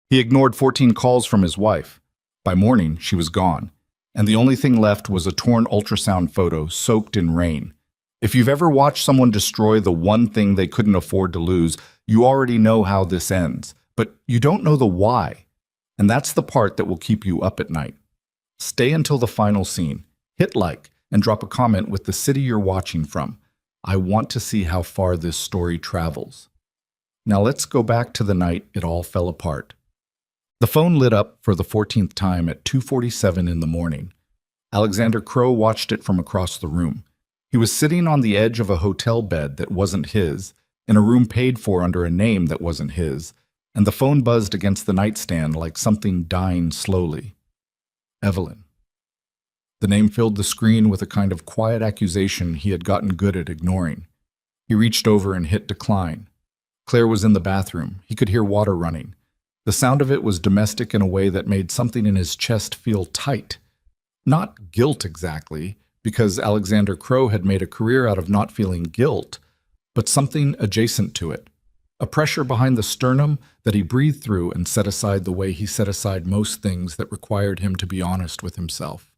He ignored 14 calls from his wife. By morning, she was gone, and the only thing left was a torn ultrasound photo soaked in rain. If you've ever watched someone destroy the one thing they couldn't afford to lose, you already know how this ends, but you don't know the why. And that's the part that will keep you up at night. Stay until the final scene. Hit like and drop a comment with the city you're watching from. I want to see how far this story travels. Now let's go back to the night it all fell apart. The phone lit up for the 14th time at 2:47 in the morning. Alexander Crowe watched it from across the room. He was sitting on the edge of a hotel bed that wasn't his, in a room paid for under a name that wasn't his, and the phone buzzed against the nightstand like something dying slowly. Evelyn. The name filled the screen with a kind of quiet accusation he had gotten good at ignoring. He reached over and hit decline. Claire was in the bathroom. He could hear water running. The sound of it was domestic in a way that made something in his chest feel tight. Not guilt exactly, because Alexander Crowe had made a career out of not feeling guilt, but something adjacent to it. A pressure behind the sternum that he breathed through and set aside the way he set aside most things that required him to be honest with himself.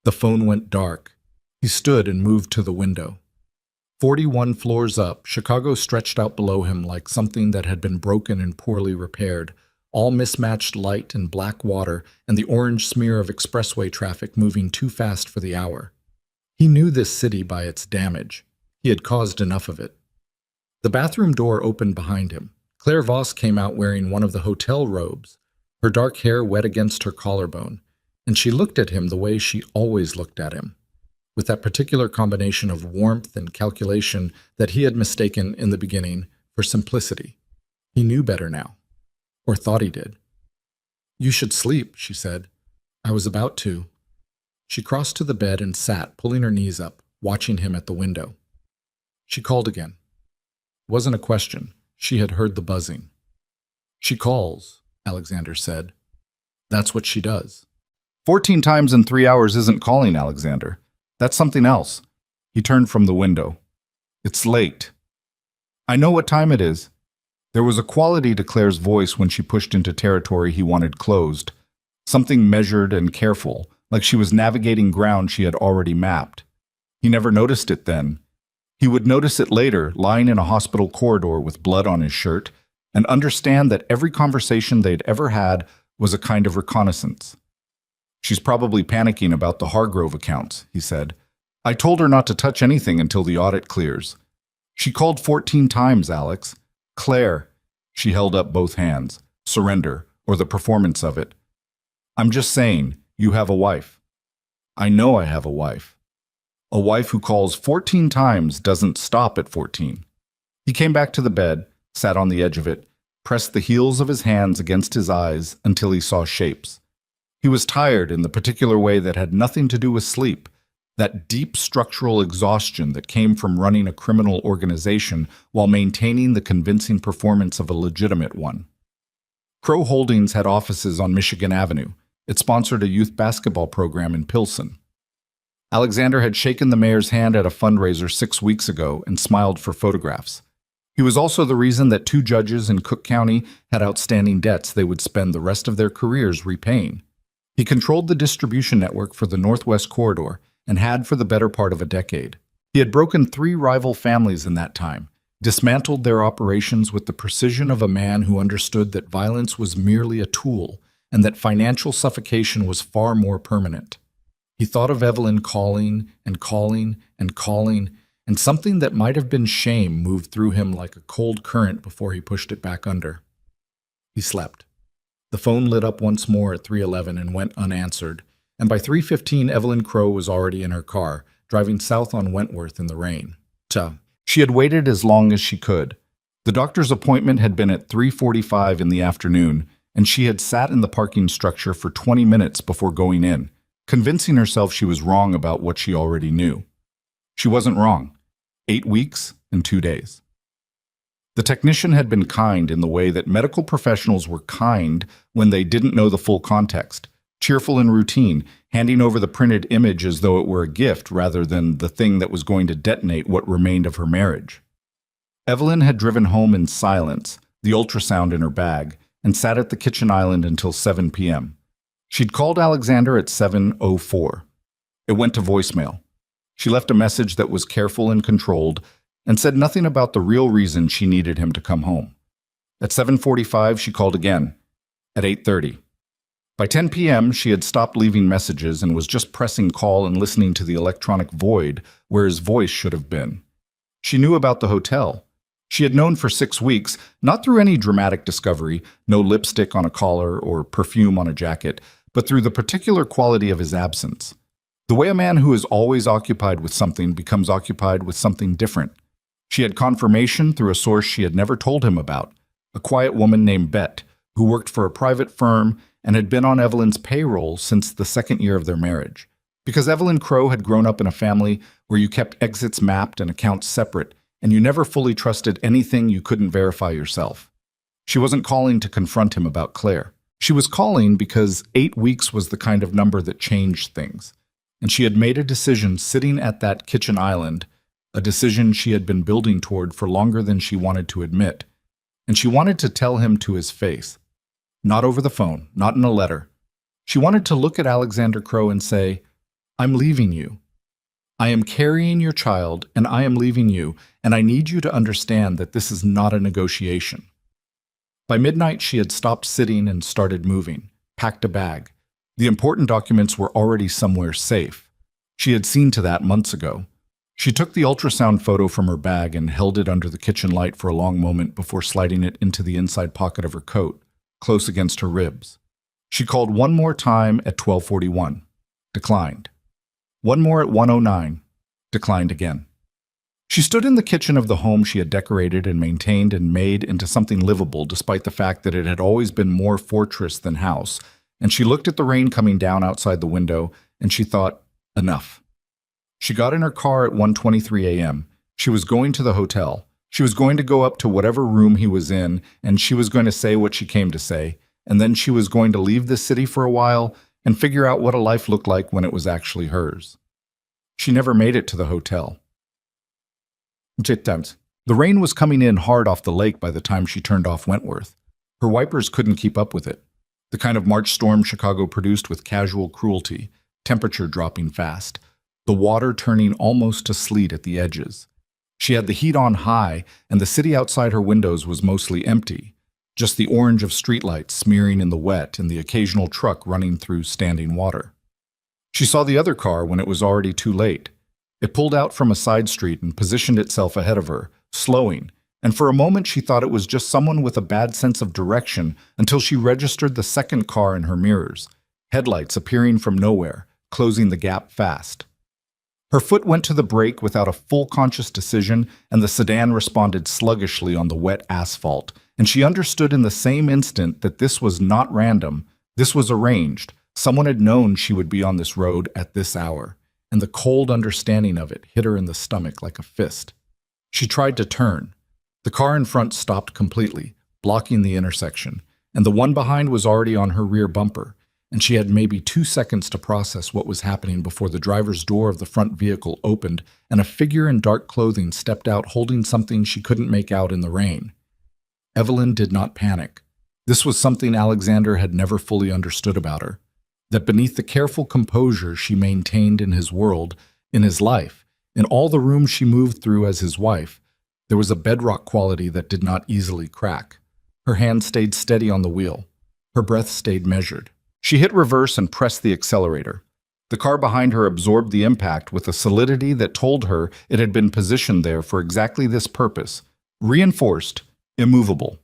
The phone went dark. He stood and moved to the window. 41 floors up, Chicago stretched out below him like something that had been broken and poorly repaired, all mismatched light and black water and the orange smear of expressway traffic moving too fast for the hour. He knew this city by its damage. He had caused enough of it. The bathroom door opened behind him. Claire Voss came out wearing one of the hotel robes, her dark hair wet against her collarbone, and she looked at him the way she always looked at him, with that particular combination of warmth and calculation that he had mistaken in the beginning for simplicity. He knew better now. Or thought he did. "You should sleep," she said. "I was about to." She crossed to the bed and sat, pulling her knees up, watching him at the window. She called again. It wasn't a question. She had heard the buzzing. "She calls," Alexander said. "That's what she does." 14 times in 3 hours isn't calling, Alexander. That's something else. He turned from the window. "It's late." "I know what time it is." There was a quality to Claire's voice when she pushed into territory he wanted closed, something measured and careful, like she was navigating ground she had already mapped. He never noticed it then. He would notice it later, lying in a hospital corridor with blood on his shirt, and understand that every conversation they'd ever had was a kind of reconnaissance. "She's probably panicking about the Hargrove accounts," he said. "I told her not to touch anything until the audit clears." "She called 14 times, Alex. Claire," she held up both hands, "surrender, or the performance of it. I'm just saying, you have a wife." "I know I have a wife." "A wife who calls 14 times doesn't stop at 14. He came back to the bed, sat on the edge of it, pressed the heels of his hands against his eyes until he saw shapes. He was tired in the particular way that had nothing to do with sleep, that deep structural exhaustion that came from running a criminal organization while maintaining the convincing performance of a legitimate one. Crowe Holdings had offices on Michigan Avenue. It sponsored a youth basketball program in Pilsen. Alexander had shaken the mayor's hand at a fundraiser 6 weeks ago and smiled for photographs. He was also the reason that 2 judges in Cook County had outstanding debts they would spend the rest of their careers repaying. He controlled the distribution network for the Northwest Corridor and had for the better part of a decade. He had broken 3 rival families in that time, dismantled their operations with the precision of a man who understood that violence was merely a tool and that financial suffocation was far more permanent. He thought of Evelyn calling and calling and calling, and something that might have been shame moved through him like a cold current before he pushed it back under. He slept. The phone lit up once more at 3:11 and went unanswered, and by 3:15 Evelyn Crowe was already in her car, driving south on Wentworth in the rain. She had waited as long as she could. The doctor's appointment had been at 3:45 in the afternoon, and she had sat in the parking structure for 20 minutes before going in, convincing herself she was wrong about what she already knew. She wasn't wrong. 8 weeks and 2 days. The technician had been kind in the way that medical professionals were kind when they didn't know the full context, cheerful and routine, handing over the printed image as though it were a gift rather than the thing that was going to detonate what remained of her marriage. Evelyn had driven home in silence, the ultrasound in her bag, and sat at the kitchen island until 7 p.m. She'd called Alexander at 7:04. It went to voicemail. She left a message that was careful and controlled and said nothing about the real reason she needed him to come home. At 7:45, she called again. At 8:30. By 10 p.m., she had stopped leaving messages and was just pressing call and listening to the electronic void where his voice should have been. She knew about the hotel. She had known for 6 weeks, not through any dramatic discovery, no lipstick on a collar or perfume on a jacket, but through the particular quality of his absence. The way a man who is always occupied with something becomes occupied with something different. She had confirmation through a source she had never told him about, a quiet woman named Bet, who worked for a private firm and had been on Evelyn's payroll since the second year of their marriage. Because Evelyn Crow had grown up in a family where you kept exits mapped and accounts separate, and you never fully trusted anything you couldn't verify yourself. She wasn't calling to confront him about Claire. She was calling because 8 weeks was the kind of number that changed things. And she had made a decision sitting at that kitchen island, a decision she had been building toward for longer than she wanted to admit. And she wanted to tell him to his face. Not over the phone, not in a letter. She wanted to look at Alexander Crow and say, "I'm leaving you. I am carrying your child, and I am leaving you, and I need you to understand that this is not a negotiation." By midnight, she had stopped sitting and started moving, packed a bag. The important documents were already somewhere safe. She had seen to that months ago. She took the ultrasound photo from her bag and held it under the kitchen light for a long moment before sliding it into the inside pocket of her coat, close against her ribs. She called one more time at 12:41. Declined. One more at 1:09. Declined again. She stood in the kitchen of the home she had decorated and maintained and made into something livable despite the fact that it had always been more fortress than house, and she looked at the rain coming down outside the window, and she thought, enough. She got in her car at 1:23 a.m. She was going to the hotel. She was going to go up to whatever room he was in, and she was going to say what she came to say, and then she was going to leave the city for a while and figure out what a life looked like when it was actually hers. She never made it to the hotel. The rain was coming in hard off the lake by the time she turned off Wentworth. Her wipers couldn't keep up with it. The kind of March storm Chicago produced with casual cruelty, temperature dropping fast, the water turning almost to sleet at the edges. She had the heat on high, and the city outside her windows was mostly empty, just the orange of streetlights smearing in the wet and the occasional truck running through standing water. She saw the other car when it was already too late. It pulled out from a side street and positioned itself ahead of her, slowing, and for a moment she thought it was just someone with a bad sense of direction until she registered the second car in her mirrors, headlights appearing from nowhere, closing the gap fast. Her foot went to the brake without a full conscious decision, and the sedan responded sluggishly on the wet asphalt, and she understood in the same instant that this was not random, this was arranged. Someone had known she would be on this road at this hour, and the cold understanding of it hit her in the stomach like a fist. She tried to turn. The car in front stopped completely, blocking the intersection, and the one behind was already on her rear bumper, and she had maybe 2 seconds to process what was happening before the driver's door of the front vehicle opened and a figure in dark clothing stepped out holding something she couldn't make out in the rain. Evelyn did not panic. This was something Alexander had never fully understood about her, that beneath the careful composure she maintained in his world, in his life, in all the rooms she moved through as his wife, there was a bedrock quality that did not easily crack. Her hand stayed steady on the wheel. Her breath stayed measured. She hit reverse and pressed the accelerator. The car behind her absorbed the impact with a solidity that told her it had been positioned there for exactly this purpose, reinforced, immovable.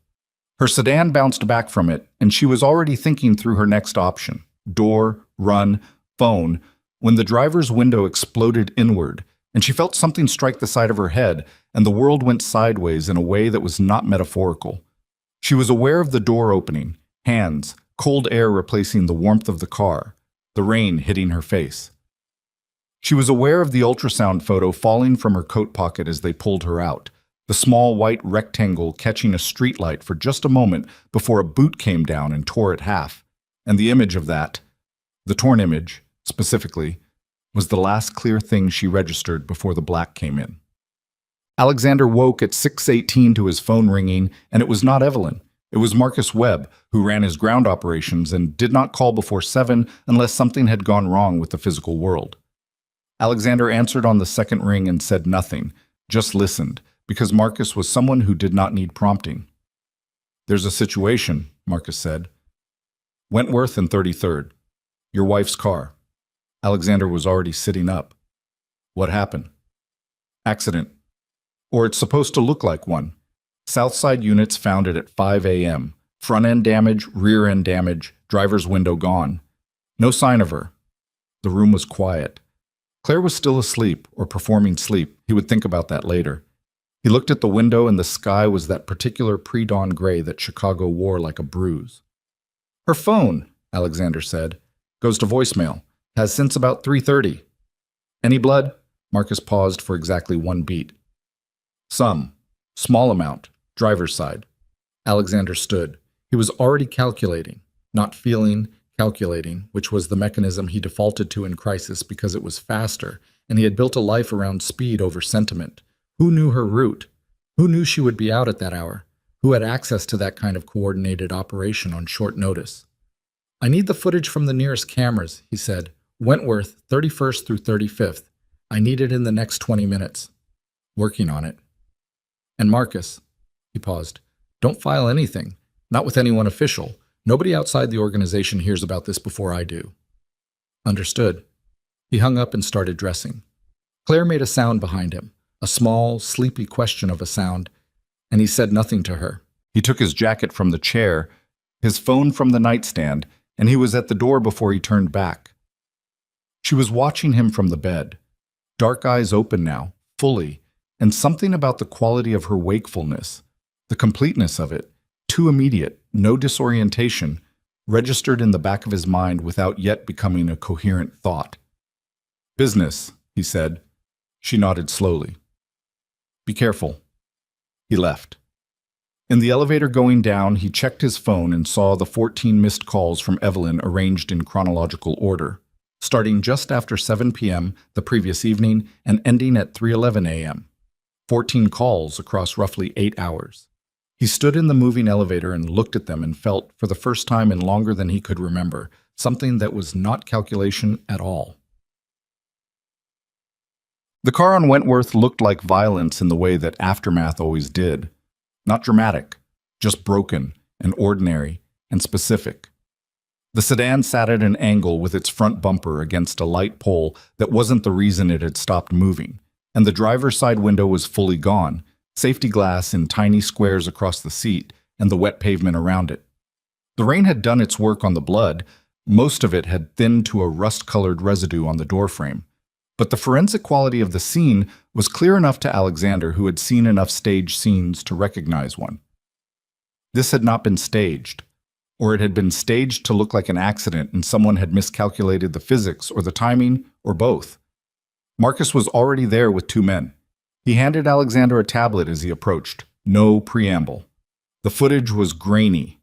Her sedan bounced back from it, and she was already thinking through her next option, door, run, phone, when the driver's window exploded inward, and she felt something strike the side of her head, and the world went sideways in a way that was not metaphorical. She was aware of the door opening, hands, cold air replacing the warmth of the car, the rain hitting her face. She was aware of the ultrasound photo falling from her coat pocket as they pulled her out, the small white rectangle catching a streetlight for just a moment before a boot came down and tore it half, and the image of that, the torn image, specifically, was the last clear thing she registered before the black came in. Alexander woke at 6:18 to his phone ringing, and it was not Evelyn. It was Marcus Webb, who ran his ground operations and did not call before 7 unless something had gone wrong with the physical world. Alexander answered on the second ring and said nothing, just listened, because Marcus was someone who did not need prompting. "There's a situation," Marcus said. "Wentworth and 33rd. Your wife's car." Alexander was already sitting up. "What happened?" "Accident. Or it's supposed to look like one. Southside units found it at 5 a.m. Front-end damage, rear-end damage, driver's window gone. No sign of her." The room was quiet. Claire was still asleep, or performing sleep. He would think about that later. He looked at the window and the sky was that particular pre-dawn gray that Chicago wore like a bruise. "Her phone," Alexander said, "goes to voicemail. Has since about 3:30. "Any blood?" Marcus paused for exactly 1 beat. "Some. Small amount. Driver's side." Alexander stood. He was already calculating, not feeling, calculating, which was the mechanism he defaulted to in crisis because it was faster, and he had built a life around speed over sentiment. Who knew her route? Who knew she would be out at that hour? Who had access to that kind of coordinated operation on short notice? "I need the footage from the nearest cameras," he said. "Wentworth, 31st through 35th. I need it in the next 20 minutes. "Working on it." "And Marcus," he paused, "don't file anything. Not with anyone official. Nobody outside the organization hears about this before I do." "Understood." He hung up and started dressing. Claire made a sound behind him, a small, sleepy question of a sound, and he said nothing to her. He took his jacket from the chair, his phone from the nightstand, and he was at the door before he turned back. She was watching him from the bed, dark eyes open now, fully, and something about the quality of her wakefulness, the completeness of it, too immediate, no disorientation, registered in the back of his mind without yet becoming a coherent thought. "Business," he said. She nodded slowly. "Be careful." He left. In the elevator going down, he checked his phone and saw the 14 missed calls from Evelyn arranged in chronological order, starting just after 7 p.m. the previous evening and ending at 3:11 a.m. 14 calls across roughly 8 hours. He stood in the moving elevator and looked at them and felt, for the first time in longer than he could remember, something that was not calculation at all. The car on Wentworth looked like violence in the way that Aftermath always did. Not dramatic, just broken and ordinary and specific. The sedan sat at an angle with its front bumper against a light pole that wasn't the reason it had stopped moving, and the driver's side window was fully gone, safety glass in tiny squares across the seat and the wet pavement around it. The rain had done its work on the blood. Most of it had thinned to a rust-colored residue on the doorframe. But the forensic quality of the scene was clear enough to Alexander, who had seen enough stage scenes to recognize one. This had not been staged, or it had been staged to look like an accident and someone had miscalculated the physics or the timing, or both. Marcus was already there with 2 men. He handed Alexander a tablet as he approached. No preamble. The footage was grainy.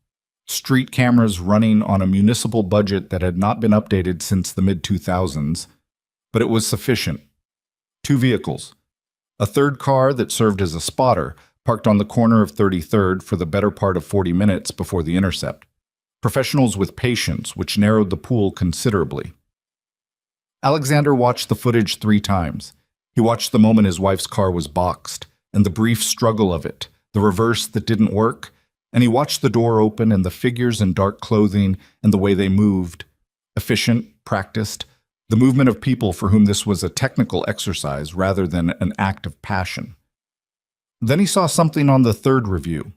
Street cameras running on a municipal budget that had not been updated since the mid-2000s, but it was sufficient. 2 vehicles. A third car that served as a spotter, parked on the corner of 33rd for the better part of 40 minutes before the intercept. Professionals with patience, which narrowed the pool considerably. Alexander watched the footage 3 times. He watched the moment his wife's car was boxed, and the brief struggle of it, the reverse that didn't work, and he watched the door open and the figures in dark clothing and the way they moved. Efficient, practiced, the movement of people for whom this was a technical exercise rather than an act of passion. Then he saw something on the third review.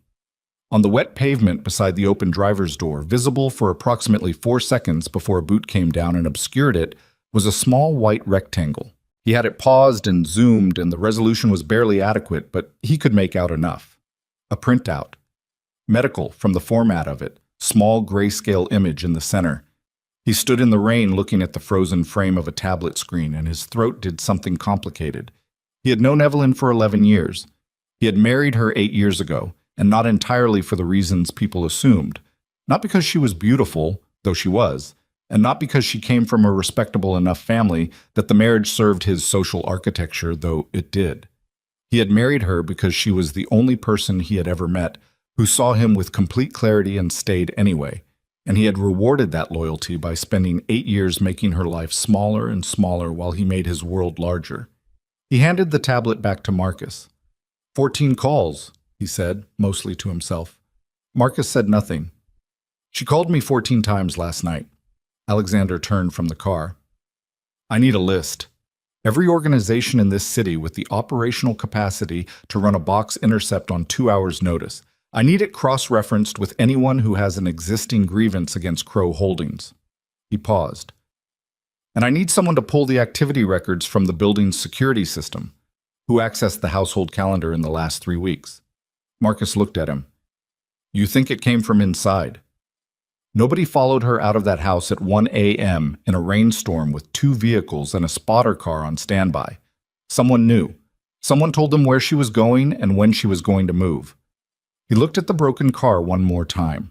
On the wet pavement beside the open driver's door, visible for approximately 4 seconds before a boot came down and obscured it, was a small white rectangle. He had it paused and zoomed, and the resolution was barely adequate, but he could make out enough. A printout. Medical from the format of it, small grayscale image in the center. He stood in the rain looking at the frozen frame of a tablet screen, and his throat did something complicated. He had known Evelyn for 11 years. He had married her 8 years ago, and not entirely for the reasons people assumed. Not because she was beautiful, though she was, and not because she came from a respectable enough family that the marriage served his social architecture, though it did. He had married her because she was the only person he had ever met who saw him with complete clarity and stayed anyway, and he had rewarded that loyalty by spending 8 years making her life smaller and smaller while he made his world larger. He handed the tablet back to Marcus. 14 calls, he said, mostly to himself. Marcus said nothing. She called me 14 times last night. Alexander turned from the car. I need a list. Every organization in this city with the operational capacity to run a box intercept on 2 hours' notice. I need it cross-referenced with anyone who has an existing grievance against Crow Holdings. He paused. And I need someone to pull the activity records from the building's security system, who accessed the household calendar in the last 3 weeks. Marcus looked at him. You think it came from inside? Nobody followed her out of that house at 1 a.m. in a rainstorm with 2 vehicles and a spotter car on standby. Someone knew. Someone told them where she was going and when she was going to move. He looked at the broken car one more time.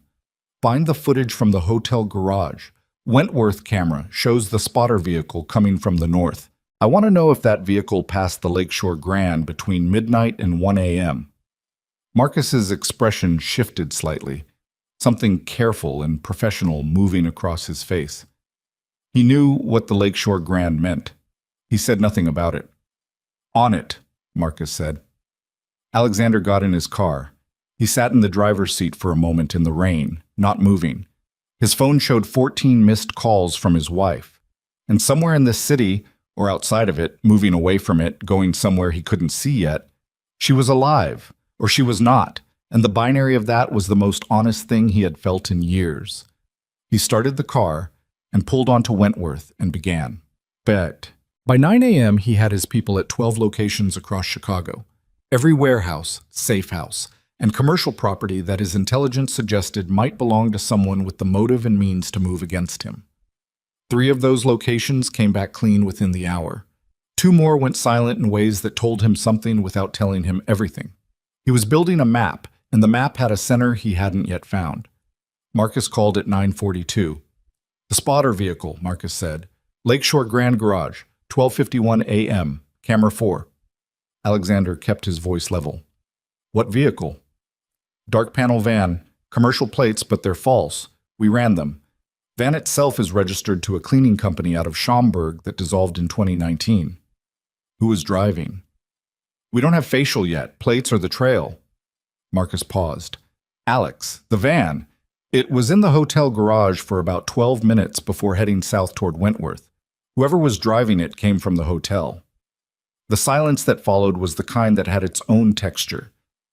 Find the footage from the hotel garage. Wentworth camera shows the spotter vehicle coming from the north. I want to know if that vehicle passed the Lakeshore Grand between midnight and 1 a.m. Marcus's expression shifted slightly, something careful and professional moving across his face. He knew what the Lakeshore Grand meant. He said nothing about it. On it, Marcus said. Alexander got in his car. He sat in the driver's seat for a moment in the rain, not moving. His phone showed 14 missed calls from his wife. And somewhere in this city, or outside of it, moving away from it, going somewhere he couldn't see yet, she was alive, or she was not, and the binary of that was the most honest thing he had felt in years. He started the car and pulled onto Wentworth and began. Bet. By 9 a.m., he had his people at 12 locations across Chicago. Every warehouse, safe house, and commercial property that his intelligence suggested might belong to someone with the motive and means to move against him. 3 of those locations came back clean within the hour. 2 more went silent in ways that told him something without telling him everything. He was building a map, and the map had a center he hadn't yet found. Marcus called at 9:42. The spotter vehicle, Marcus said. Lakeshore Grand Garage, 12:51 a.m., camera 4. Alexander kept his voice level. What vehicle? Dark panel van, commercial plates, but they're false. We ran them. Van itself is registered to a cleaning company out of Schaumburg that dissolved in 2019. Who was driving? We don't have facial yet. Plates are the trail. Marcus paused. Alex, the van. It was in the hotel garage for about 12 minutes before heading south toward Wentworth. Whoever was driving it came from the hotel. The silence that followed was the kind that had its own texture.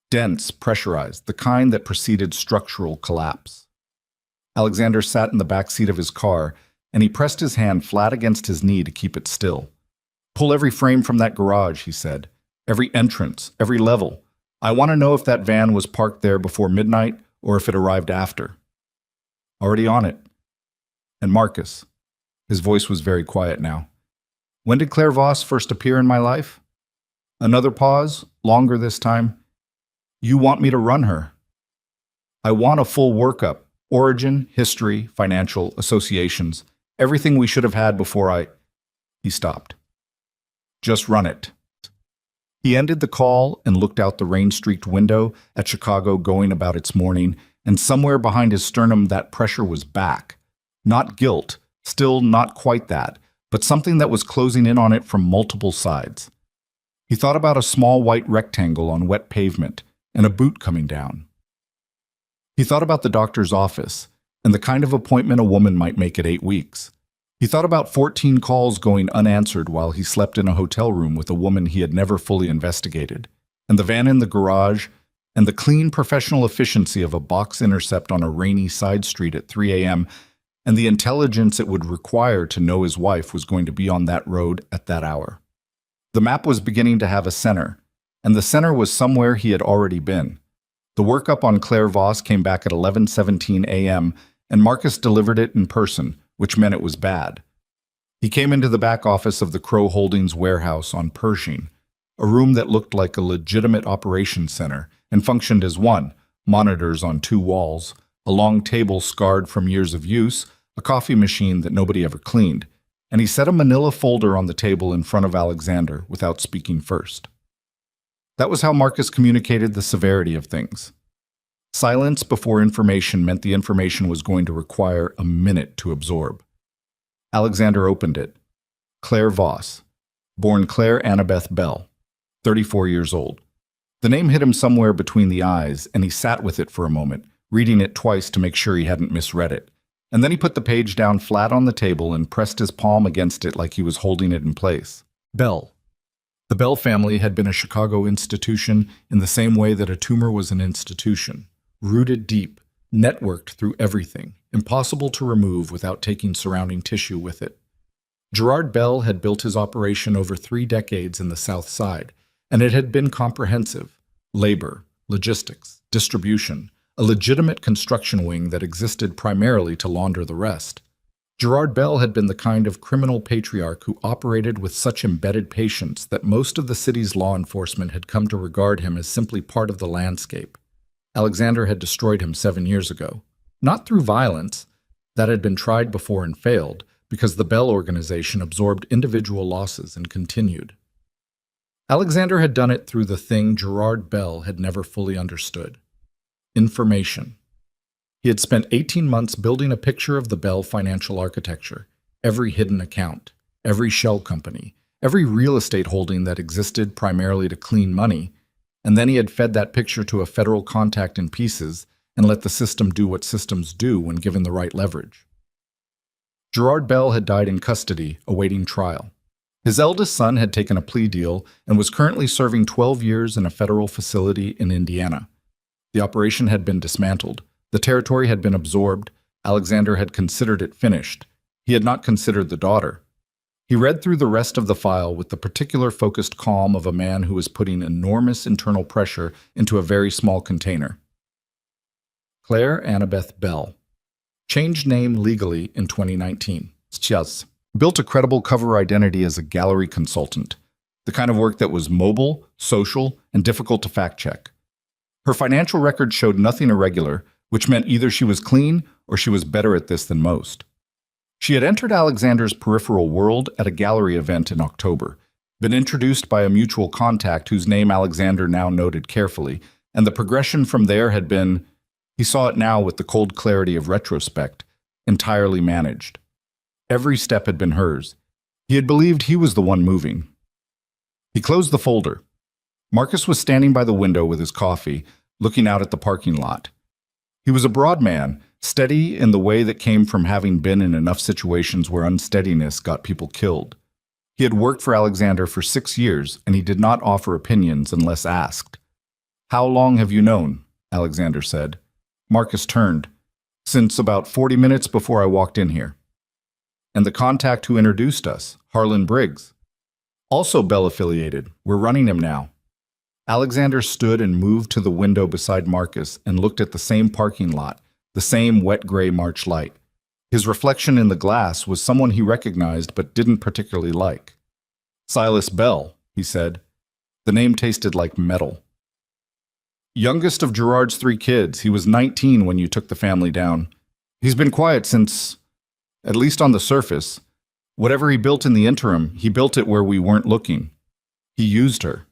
Dense, pressurized, the kind that preceded structural collapse. Alexander sat in the back seat of his car, and he pressed his hand flat against his knee to keep it still. Pull every frame from that garage, he said. Every entrance, every level. I want to know if that van was parked there before midnight or if it arrived after. Already on it. And Marcus. His voice was very quiet now. When did Claire Voss first appear in my life? Another pause, longer this time. You want me to run her. I want a full workup. Origin, history, financial, associations. Everything we should have had before I... He stopped. Just run it. He ended the call and looked out the rain-streaked window at Chicago going about its morning, and somewhere behind his sternum that pressure was back. Not guilt, still not quite that, but something that was closing in on it from multiple sides. He thought about a small white rectangle on wet pavement and a boot coming down. He thought about the doctor's office and the kind of appointment a woman might make at 8 weeks. He thought about 14 calls going unanswered while he slept in a hotel room with a woman he had never fully investigated, and the van in the garage, and the clean professional efficiency of a box intercept on a rainy side street at 3 a.m., and the intelligence it would require to know his wife was going to be on that road at that hour. The map was beginning to have a center, and the center was somewhere he had already been. The workup on Claire Voss came back at 11:17 a.m., and Marcus delivered it in person, which meant it was bad. He came into the back office of the Crow Holdings warehouse on Pershing, a room that looked like a legitimate operations center and functioned as one, monitors on 2 walls, a long table scarred from years of use, a coffee machine that nobody ever cleaned, and he set a manila folder on the table in front of Alexander without speaking first. That was how Marcus communicated the severity of things. Silence before information meant the information was going to require a minute to absorb. Alexander opened it. Claire Voss, born Claire Annabeth Bell, 34 years old. The name hit him somewhere between the eyes, and he sat with it for a moment, reading it twice to make sure he hadn't misread it. And then he put the page down flat on the table and pressed his palm against it like he was holding it in place. Bell. The Bell family had been a Chicago institution in the same way that a tumor was an institution. Rooted deep, networked through everything, impossible to remove without taking surrounding tissue with it. Gerard Bell had built his operation over 3 decades in the South Side, and it had been comprehensive. Labor, logistics, distribution, a legitimate construction wing that existed primarily to launder the rest. Gerard Bell had been the kind of criminal patriarch who operated with such embedded patience that most of the city's law enforcement had come to regard him as simply part of the landscape. Alexander had destroyed him 7 years ago. Not through violence. That had been tried before and failed, because the Bell organization absorbed individual losses and continued. Alexander had done it through the thing Gerard Bell had never fully understood. Information. He had spent 18 months building a picture of the Bell financial architecture, every hidden account, every shell company, every real estate holding that existed primarily to clean money, and then he had fed that picture to a federal contact in pieces and let the system do what systems do when given the right leverage. Gerard Bell had died in custody, awaiting trial. His eldest son had taken a plea deal and was currently serving 12 years in a federal facility in Indiana. The operation had been dismantled. The territory had been absorbed. Alexander had considered it finished. He had not considered the daughter. He read through the rest of the file with the particular focused calm of a man who was putting enormous internal pressure into a very small container. Claire Annabeth Bell. Changed name legally in 2019. Built a credible cover identity as a gallery consultant, the kind of work that was mobile, social, and difficult to fact-check. Her financial record showed nothing irregular, which meant either she was clean or she was better at this than most. She had entered Alexander's peripheral world at a gallery event in October, been introduced by a mutual contact whose name Alexander now noted carefully, and the progression from there had been, he saw it now with the cold clarity of retrospect, entirely managed. Every step had been hers. He had believed he was the one moving. He closed the folder. Marcus was standing by the window with his coffee, looking out at the parking lot. He was a broad man, steady in the way that came from having been in enough situations where unsteadiness got people killed. He had worked for Alexander for 6 years, and he did not offer opinions unless asked. "How long have you known?" Alexander said. Marcus turned. "Since about 40 minutes before I walked in here." "And the contact who introduced us, Harlan Briggs?" "Also Bell-affiliated. We're running him now." Alexander stood and moved to the window beside Marcus and looked at the same parking lot, the same wet gray March light. His reflection in the glass was someone he recognized but didn't particularly like. "Silas Bell," he said. The name tasted like metal. "Youngest of Gerard's 3 kids. He was 19 when you took the family down. He's been quiet since, at least on the surface. Whatever he built in the interim, he built it where we weren't looking. He used her.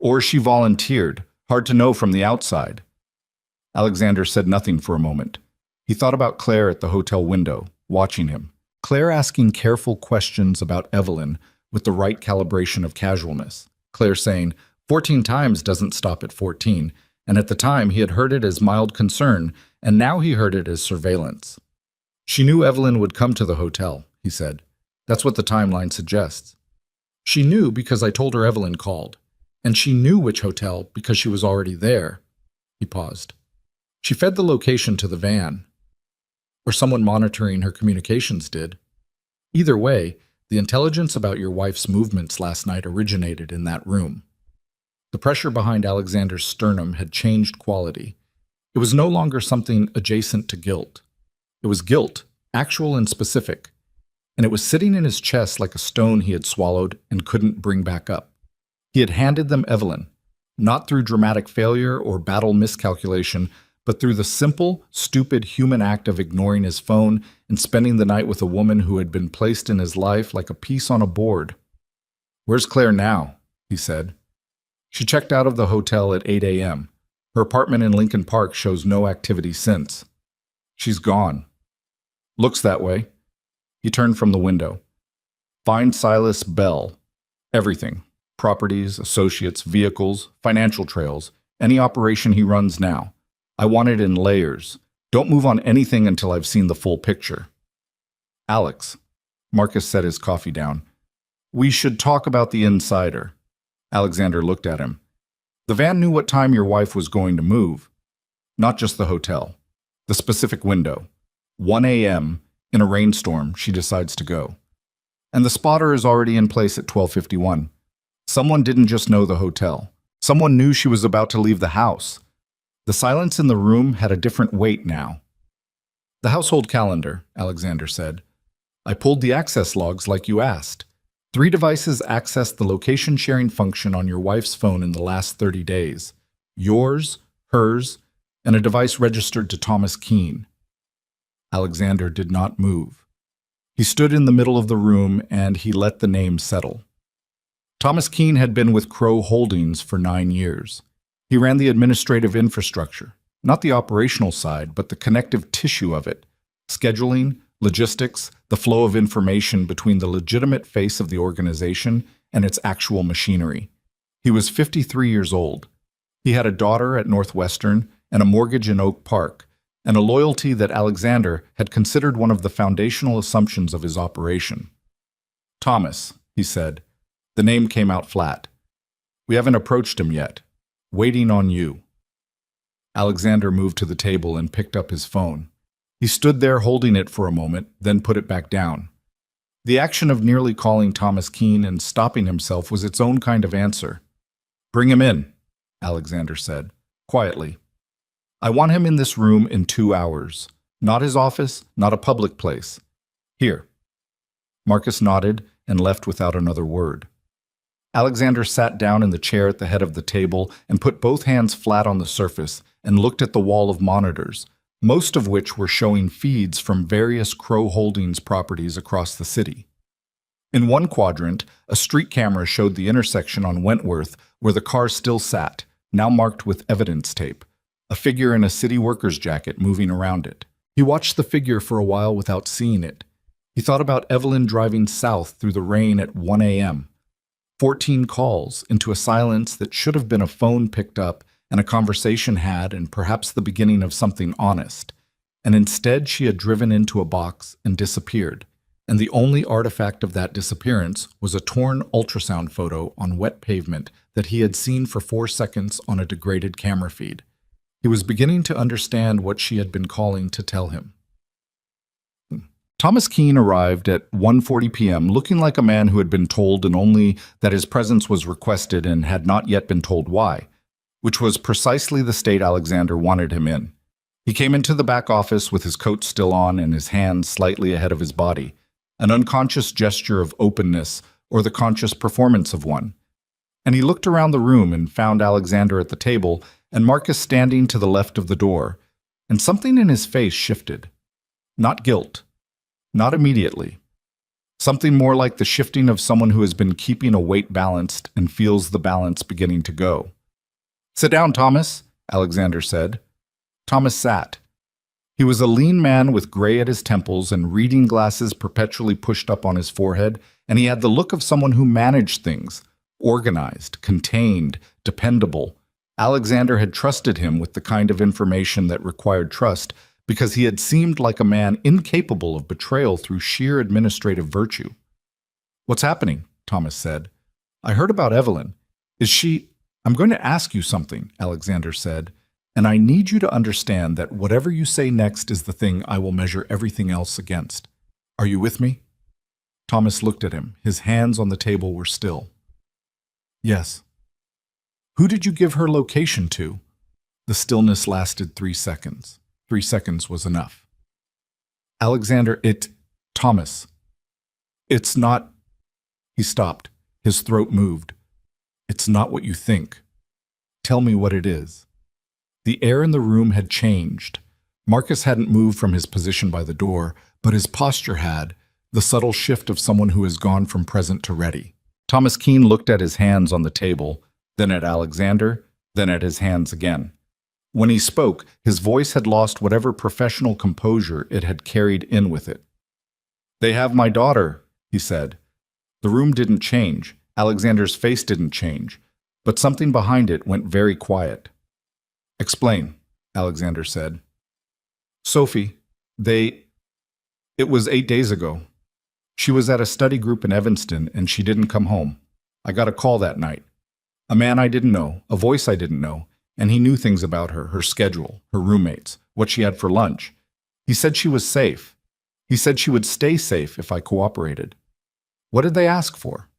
Or she volunteered, hard to know from the outside." Alexander said nothing for a moment. He thought about Claire at the hotel window, watching him. Claire asking careful questions about Evelyn with the right calibration of casualness. Claire saying, 14 times doesn't stop at 14, and at the time he had heard it as mild concern, and now he heard it as surveillance. "She knew Evelyn would come to the hotel," he said. "That's what the timeline suggests. She knew because I told her Evelyn called. And she knew which hotel because she was already there." He paused. "She fed the location to the van. Or someone monitoring her communications did. Either way, the intelligence about your wife's movements last night originated in that room." The pressure behind Alexander's sternum had changed quality. It was no longer something adjacent to guilt. It was guilt, actual and specific, and it was sitting in his chest like a stone he had swallowed and couldn't bring back up. He had handed them Evelyn, not through dramatic failure or battle miscalculation, but through the simple, stupid human act of ignoring his phone and spending the night with a woman who had been placed in his life like a piece on a board. "Where's Claire now?" he said. "She checked out of the hotel at 8 a.m. Her apartment in Lincoln Park shows no activity since. She's gone. Looks that way. He turned from the window. Find Silas Bell. Everything. Properties, associates, vehicles, financial trails, any operation he runs now. I want it in layers. Don't move on anything until I've seen the full picture. Alex. Marcus set his coffee down. We should talk about the insider. Alexander looked at him. The van knew what time your wife was going to move. Not just the hotel. The specific window. 1 a.m. In a rainstorm, she decides to go. And the spotter is already in place at 12:51. Someone didn't just know the hotel. Someone knew she was about to leave the house. The silence in the room had a different weight now. The household calendar, Alexander said. I pulled the access logs like you asked. 3 devices accessed the location sharing function on your wife's phone in the last 30 days. Yours, hers, and a device registered to Thomas Keene. Alexander did not move. He stood in the middle of the room and he let the name settle. Thomas Keene had been with Crow Holdings for 9 years. He ran the administrative infrastructure, not the operational side, but the connective tissue of it, scheduling, logistics, the flow of information between the legitimate face of the organization and its actual machinery. He was 53 years old. He had a daughter at Northwestern and a mortgage in Oak Park, and a loyalty that Alexander had considered one of the foundational assumptions of his operation. Thomas, he said. The name came out flat. We haven't approached him yet. Waiting on you. Alexander moved to the table and picked up his phone. He stood there holding it for a moment, then put it back down. The action of nearly calling Thomas Keene and stopping himself was its own kind of answer. Bring him in, Alexander said, quietly. I want him in this room in 2 hours. Not his office, not a public place. Here. Marcus nodded and left without another word. Alexander sat down in the chair at the head of the table and put both hands flat on the surface and looked at the wall of monitors, most of which were showing feeds from various Crow Holdings properties across the city. In one quadrant, a street camera showed the intersection on Wentworth where the car still sat, now marked with evidence tape, a figure in a city worker's jacket moving around it. He watched the figure for a while without seeing it. He thought about Evelyn driving south through the rain at 1 a.m., 14 calls into a silence that should have been a phone picked up and a conversation had and perhaps the beginning of something honest. And instead she had driven into a box and disappeared. And the only artifact of that disappearance was a torn ultrasound photo on wet pavement that he had seen for 4 seconds on a degraded camera feed. He was beginning to understand what she had been calling to tell him. Thomas Keene arrived at 1:40 p.m. looking like a man who had been told and only that his presence was requested and had not yet been told why, which was precisely the state Alexander wanted him in. He came into the back office with his coat still on and his hands slightly ahead of his body, an unconscious gesture of openness or the conscious performance of one. And he looked around the room and found Alexander at the table and Marcus standing to the left of the door, and something in his face shifted. Not guilt. Not immediately. Something more like the shifting of someone who has been keeping a weight balanced and feels the balance beginning to go. Sit down, Thomas, Alexander said. Thomas sat. He was a lean man with gray at his temples and reading glasses perpetually pushed up on his forehead, and he had the look of someone who managed things, organized, contained, dependable. Alexander had trusted him with the kind of information that required trust, because he had seemed like a man incapable of betrayal through sheer administrative virtue. What's happening? Thomas said. I heard about Evelyn. Is she— I'm going to ask you something, Alexander said, and I need you to understand that whatever you say next is the thing I will measure everything else against. Are you with me? Thomas looked at him. His hands on the table were still. Yes. Who did you give her location to? The stillness lasted 3 seconds. 3 seconds was enough. Alexander, Thomas. It's not— He stopped. His throat moved. It's not what you think. Tell me what it is. The air in the room had changed. Marcus hadn't moved from his position by the door, but his posture had, the subtle shift of someone who has gone from present to ready. Thomas Keene looked at his hands on the table, then at Alexander, then at his hands again. When he spoke, his voice had lost whatever professional composure it had carried in with it. "They have my daughter," he said. The room didn't change. Alexander's face didn't change, but something behind it went very quiet. "Explain," Alexander said. "Sophie, it was 8 days ago. She was at a study group in Evanston and she didn't come home. I got a call that night. A man I didn't know, a voice I didn't know, and he knew things about her, her schedule, her roommates, what she had for lunch. He said she was safe. He said she would stay safe if I cooperated." "What did they ask for?"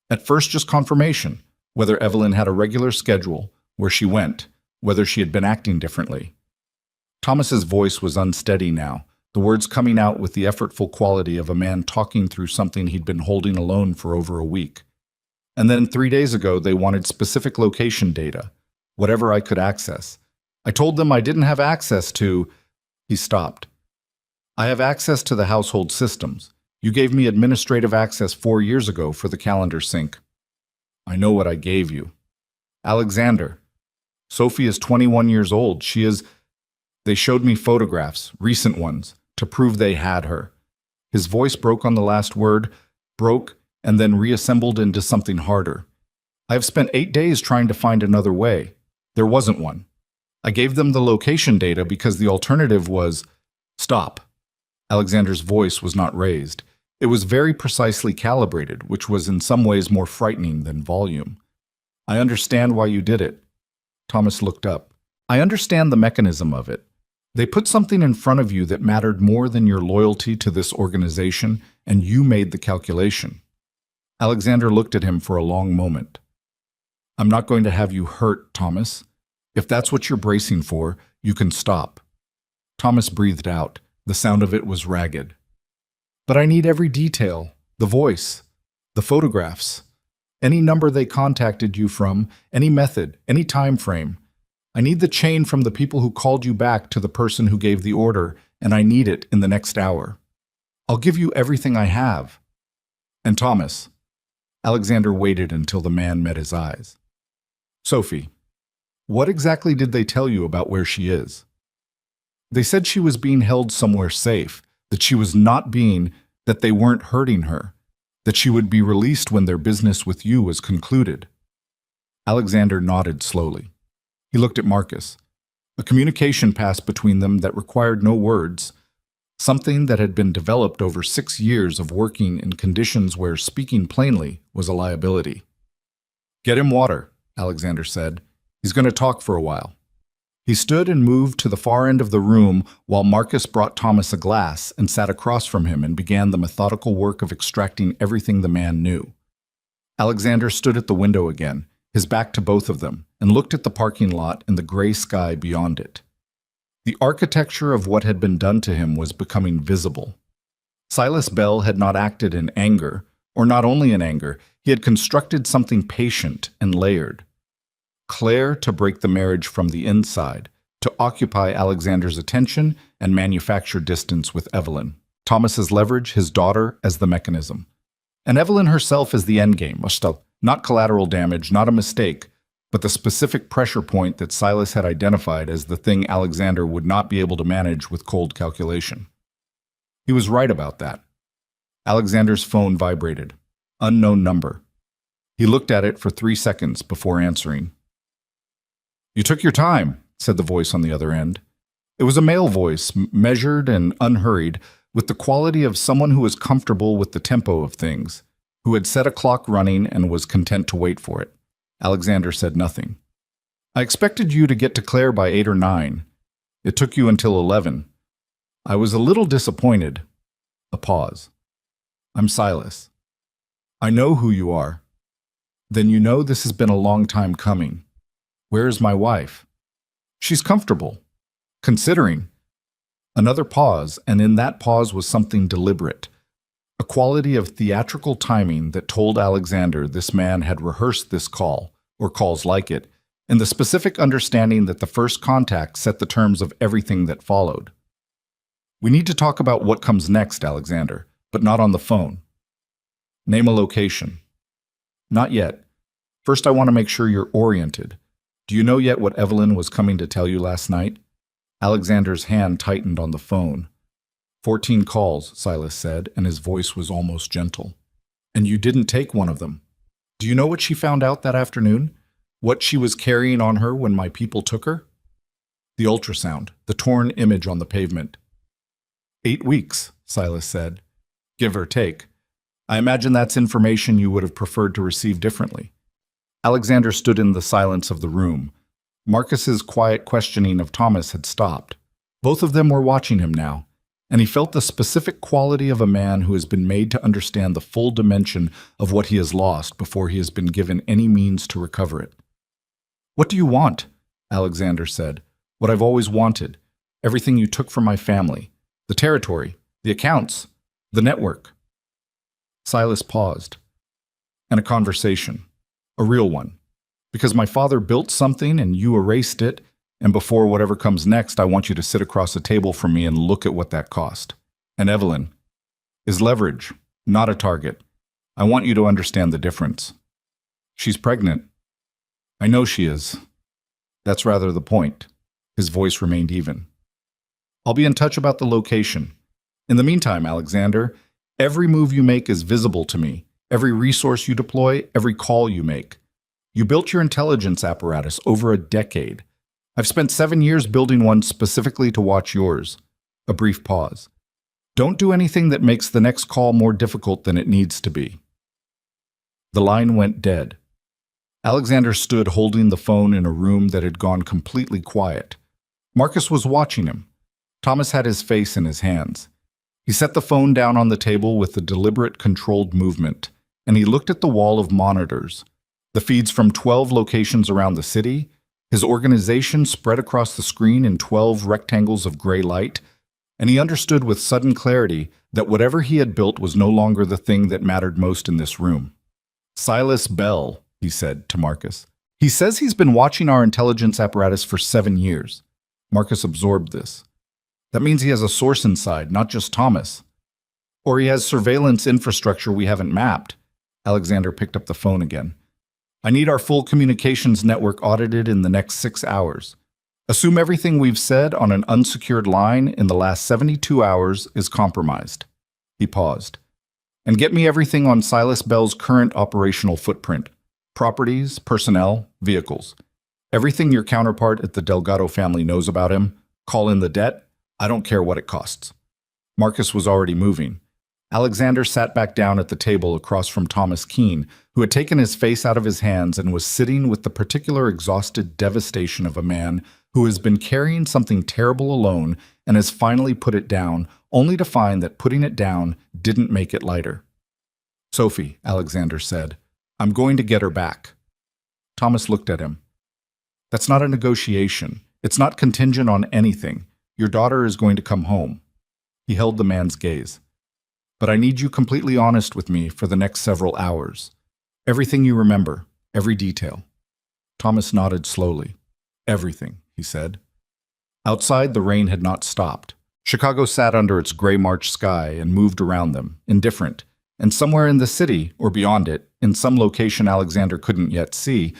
"At first, just confirmation, whether Evelyn had a regular schedule, where she went, whether she had been acting differently." Thomas's voice was unsteady now, the words coming out with the effortful quality of a man talking through something he'd been holding alone for over a week. "And then 3 days ago, they wanted specific location data, whatever I could access. I told them I didn't have access to—" He stopped. "I have access to the household systems. You gave me administrative access 4 years ago for the calendar sync." "I know what I gave you." "Alexander, Sophie is 21 years old. She is—" "They showed me photographs, recent ones, to prove they had her." His voice broke on the last word, broke, and then reassembled into something harder. "I have spent 8 days trying to find another way. There wasn't one. I gave them the location data because the alternative was—" "Stop." Alexander's voice was not raised. It was very precisely calibrated, which was in some ways more frightening than volume. "I understand why you did it." Thomas looked up. "I understand the mechanism of it. They put something in front of you that mattered more than your loyalty to this organization, and you made the calculation." Alexander looked at him for a long moment. "I'm not going to have you hurt, Thomas. If that's what you're bracing for, you can stop." Thomas breathed out. The sound of it was ragged. "But I need every detail, the voice, the photographs, any number they contacted you from, any method, any time frame. I need the chain from the people who called you back to the person who gave the order, and I need it in the next hour. I'll give you everything I have." "And Thomas," Alexander waited until the man met his eyes. "Sophie, what exactly did they tell you about where she is?" "They said she was being held somewhere safe, that she was not being, that they weren't hurting her, that she would be released when their business with you was concluded." Alexander nodded slowly. He looked at Marcus. A communication passed between them that required no words, something that had been developed over 6 years of working in conditions where speaking plainly was a liability. "Get him water," Alexander said. "He's going to talk for a while." He stood and moved to the far end of the room while Marcus brought Thomas a glass and sat across from him and began the methodical work of extracting everything the man knew. Alexander stood at the window again, his back to both of them, and looked at the parking lot and the gray sky beyond it. The architecture of what had been done to him was becoming visible. Silas Bell had not acted in anger, or not only in anger, he had constructed something patient and layered. Claire to break the marriage from the inside, to occupy Alexander's attention and manufacture distance with Evelyn. Thomas's leverage, his daughter, as the mechanism. And Evelyn herself as the endgame, not collateral damage, not a mistake, but the specific pressure point that Silas had identified as the thing Alexander would not be able to manage with cold calculation. He was right about that. Alexander's phone vibrated. Unknown number. He looked at it for 3 seconds before answering. "You took your time," said the voice on the other end. It was a male voice, measured and unhurried, with the quality of someone who was comfortable with the tempo of things, who had set a clock running and was content to wait for it. Alexander said nothing. "I expected you to get to Claire by 8 or 9. It took you until 11. I was a little disappointed." A pause. "I'm Silas." "I know who you are." "Then you know this has been a long time coming." "Where is my wife?" "She's comfortable. Considering." Another pause, and in that pause was something deliberate. A quality of theatrical timing that told Alexander this man had rehearsed this call, or calls like it, in the specific understanding that the first contact set the terms of everything that followed. "We need to talk about what comes next, Alexander, but not on the phone." "Name a location." "Not yet. First I want to make sure you're oriented. Do you know yet what Evelyn was coming to tell you last night? Alexander's hand tightened on the phone. 14 calls, Silas said, and his voice was almost gentle. And you didn't take one of them. Do you know what she found out that afternoon? What she was carrying on her when my people took her? The ultrasound, the torn image on the pavement. 8 weeks, Silas said. Give or take. I imagine that's information you would have preferred to receive differently. Alexander stood in the silence of the room. Marcus's quiet questioning of Thomas had stopped. Both of them were watching him now, and he felt the specific quality of a man who has been made to understand the full dimension of what he has lost before he has been given any means to recover it. What do you want? Alexander said. What I've always wanted. Everything you took from my family. The territory. The accounts. The network. Silas paused. And a conversation. A real one. Because my father built something and you erased it, and before whatever comes next, I want you to sit across a table from me and look at what that cost. And Evelyn is leverage, not a target. I want you to understand the difference. She's pregnant. I know she is. That's rather the point. His voice remained even. I'll be in touch about the location. In the meantime, Alexander, every move you make is visible to me. Every resource you deploy, every call you make. You built your intelligence apparatus over a decade. I've spent 7 years building one specifically to watch yours. A brief pause. Don't do anything that makes the next call more difficult than it needs to be. The line went dead. Alexander stood holding the phone in a room that had gone completely quiet. Marcus was watching him. Thomas had his face in his hands. He set the phone down on the table with a deliberate, controlled movement, and he looked at the wall of monitors. The feeds from 12 locations around the city, his organization spread across the screen in 12 rectangles of gray light, and he understood with sudden clarity that whatever he had built was no longer the thing that mattered most in this room. Silas Bell, he said to Marcus. He says he's been watching our intelligence apparatus for 7 years. Marcus absorbed this. That means he has a source inside, not just Thomas. Or he has surveillance infrastructure we haven't mapped. Alexander picked up the phone again. I need our full communications network audited in the next 6 hours. Assume everything we've said on an unsecured line in the last 72 hours is compromised. He paused. And get me everything on Silas Bell's current operational footprint. Properties, personnel, vehicles. Everything your counterpart at the Delgado family knows about him. Call in the debt. I don't care what it costs. Marcus was already moving. Alexander sat back down at the table across from Thomas Keene, who had taken his face out of his hands and was sitting with the particular exhausted devastation of a man who has been carrying something terrible alone and has finally put it down, only to find that putting it down didn't make it lighter. Sophie, Alexander said, I'm going to get her back. Thomas looked at him. That's not a negotiation. It's not contingent on anything. Your daughter is going to come home. He held the man's gaze. But I need you completely honest with me for the next several hours. Everything you remember, every detail. Thomas nodded slowly. Everything, he said. Outside, the rain had not stopped. Chicago sat under its gray March sky and moved around them, indifferent. And somewhere in the city, or beyond it, in some location Alexander couldn't yet see,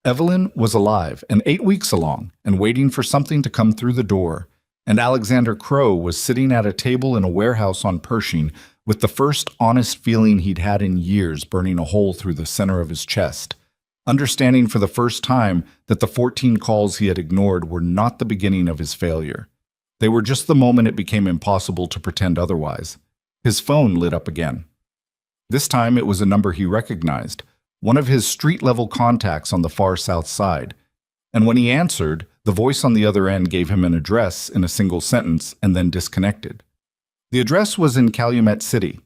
Evelyn was alive and 8 weeks along and waiting for something to come through the door. And Alexander Crow was sitting at a table in a warehouse on Pershing with the first honest feeling he'd had in years burning a hole through the center of his chest, understanding for the first time that the 14 calls he had ignored were not the beginning of his failure. They were just the moment it became impossible to pretend otherwise. His phone lit up again. This time it was a number he recognized, one of his street-level contacts on the far south side. And when he answered, the voice on the other end gave him an address in a single sentence and then disconnected. The address was in Calumet City,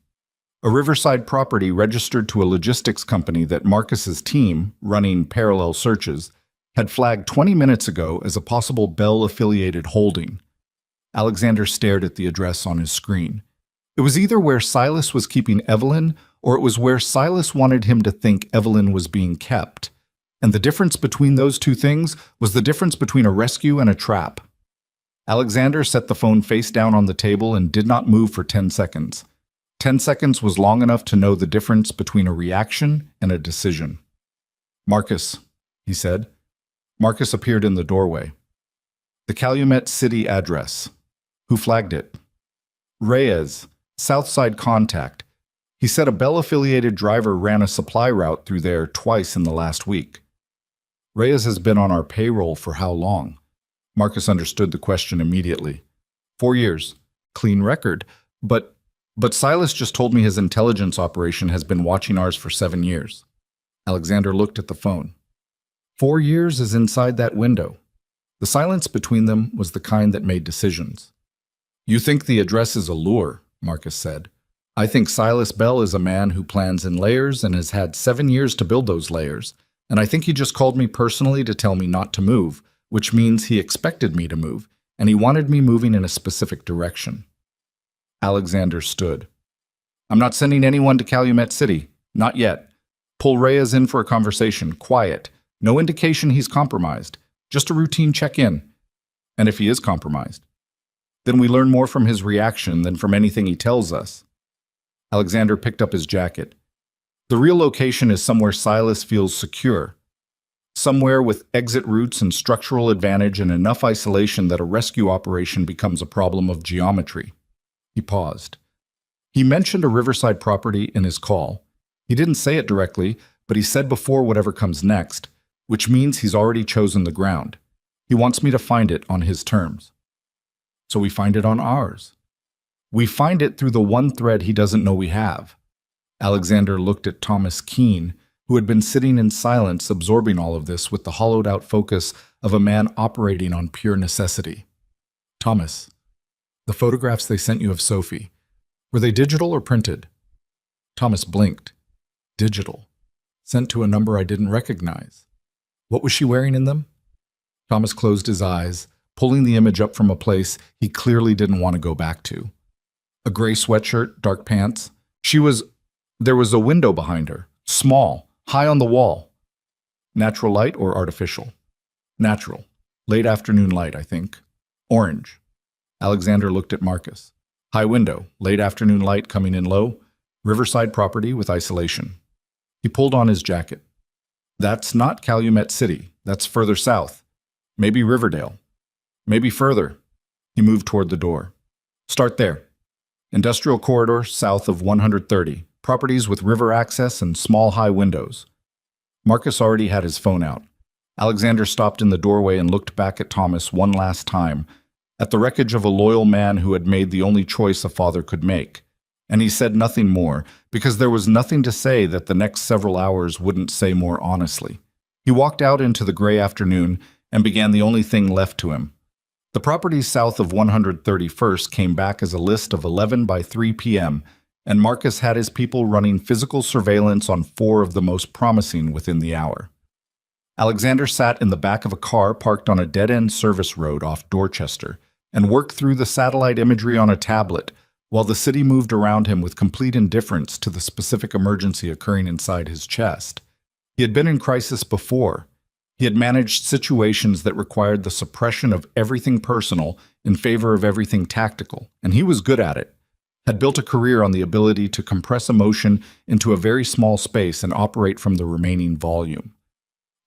a riverside property registered to a logistics company that Marcus's team, running parallel searches, had flagged 20 minutes ago as a possible Bell-affiliated holding. Alexander stared at the address on his screen. It was either where Silas was keeping Evelyn, or it was where Silas wanted him to think Evelyn was being kept. And the difference between those two things was the difference between a rescue and a trap. Alexander set the phone face down on the table and did not move for 10 seconds. 10 seconds was long enough to know the difference between a reaction and a decision. Marcus, he said, Marcus appeared in the doorway. The Calumet City address. Who flagged it? Reyes, Southside contact. He said a Bell-affiliated driver ran a supply route through there twice in the last week. Reyes has been on our payroll for how long? Marcus understood the question immediately. 4 years. Clean record. But Silas just told me his intelligence operation has been watching ours for 7 years. Alexander looked at the phone. 4 years is inside that window. The silence between them was the kind that made decisions. You think the address is a lure, Marcus said. I think Silas Bell is a man who plans in layers and has had 7 years to build those layers, and I think he just called me personally to tell me not to move, which means he expected me to move, and he wanted me moving in a specific direction. Alexander stood. I'm not sending anyone to Calumet City. Not yet. Pull Reyes in for a conversation. Quiet. No indication he's compromised. Just a routine check-in. And if he is compromised, then we learn more from his reaction than from anything he tells us. Alexander picked up his jacket. The real location is somewhere Silas feels secure. Somewhere with exit routes and structural advantage and enough isolation that a rescue operation becomes a problem of geometry. He paused. He mentioned a riverside property in his call. He didn't say it directly, but he said before whatever comes next, which means he's already chosen the ground. He wants me to find it on his terms. So we find it on ours. We find it through the one thread he doesn't know we have. Alexander looked at Thomas Keene, who had been sitting in silence absorbing all of this with the hollowed-out focus of a man operating on pure necessity. Thomas, the photographs they sent you of Sophie, were they digital or printed? Thomas blinked. Digital. Sent to a number I didn't recognize. What was she wearing in them? Thomas closed his eyes, pulling the image up from a place he clearly didn't want to go back to. A gray sweatshirt, dark pants. There was a window behind her, small, high on the wall. Natural light or artificial? Natural. Late afternoon light, I think. Orange. Alexander looked at Marcus. High window, late afternoon light coming in low. Riverside property with isolation. He pulled on his jacket. That's not Calumet City. That's further south. Maybe Riverdale. Maybe further. He moved toward the door. Start there. Industrial corridor south of 130. Properties with river access and small high windows. Marcus already had his phone out. Alexander stopped in the doorway and looked back at Thomas one last time, at the wreckage of a loyal man who had made the only choice a father could make. And he said nothing more, because there was nothing to say that the next several hours wouldn't say more honestly. He walked out into the gray afternoon and began the only thing left to him. The properties south of 131st came back as a list of 11 by 3 p.m., and Marcus had his people running physical surveillance on 4 of the most promising within the hour. Alexander sat in the back of a car parked on a dead-end service road off Dorchester and worked through the satellite imagery on a tablet while the city moved around him with complete indifference to the specific emergency occurring inside his chest. He had been in crisis before. He had managed situations that required the suppression of everything personal in favor of everything tactical, and he was good at it. Had built a career on the ability to compress emotion into a very small space and operate from the remaining volume.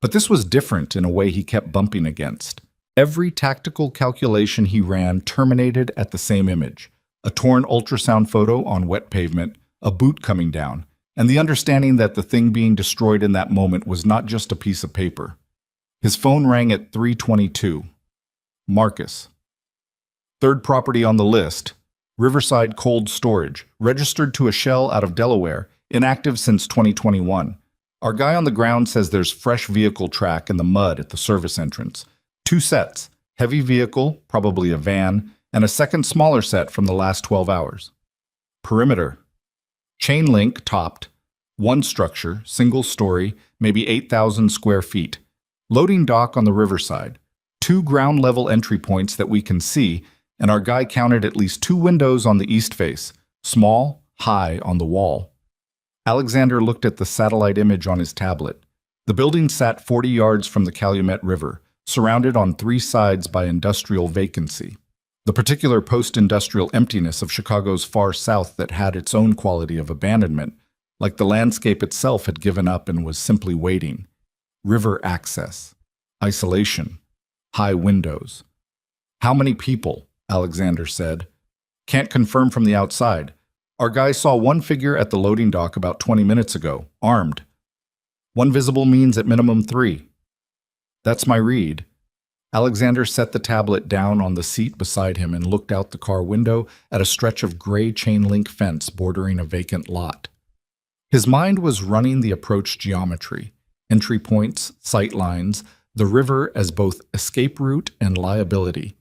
But this was different in a way he kept bumping against. Every tactical calculation he ran terminated at the same image: a torn ultrasound photo on wet pavement, a boot coming down, and the understanding that the thing being destroyed in that moment was not just a piece of paper. His phone rang at 3:22. Marcus. Third property on the list, Riverside Cold Storage, registered to a shell out of Delaware, inactive since 2021. Our guy on the ground says there's fresh vehicle track in the mud at the service entrance. 2 sets, heavy vehicle, probably a van, and a second smaller set from the last 12 hours. Perimeter. Chain link topped. 1 structure, single story, maybe 8,000 square feet. Loading dock on the riverside. 2 ground level entry points that we can see, and our guy counted at least 2 windows on the east face, small, high on the wall. Alexander looked at the satellite image on his tablet. The building sat 40 yards from the Calumet River, surrounded on 3 sides by industrial vacancy. The particular post-industrial emptiness of Chicago's far south that had its own quality of abandonment, like the landscape itself had given up and was simply waiting. River access. Isolation. High windows. How many people? Alexander said. Can't confirm from the outside. Our guy saw one figure at the loading dock about 20 minutes ago, armed. One visible means at minimum 3. That's my read. Alexander set the tablet down on the seat beside him and looked out the car window at a stretch of gray chain-link fence bordering a vacant lot. His mind was running the approach geometry, entry points, sight lines, the river as both escape route and liability,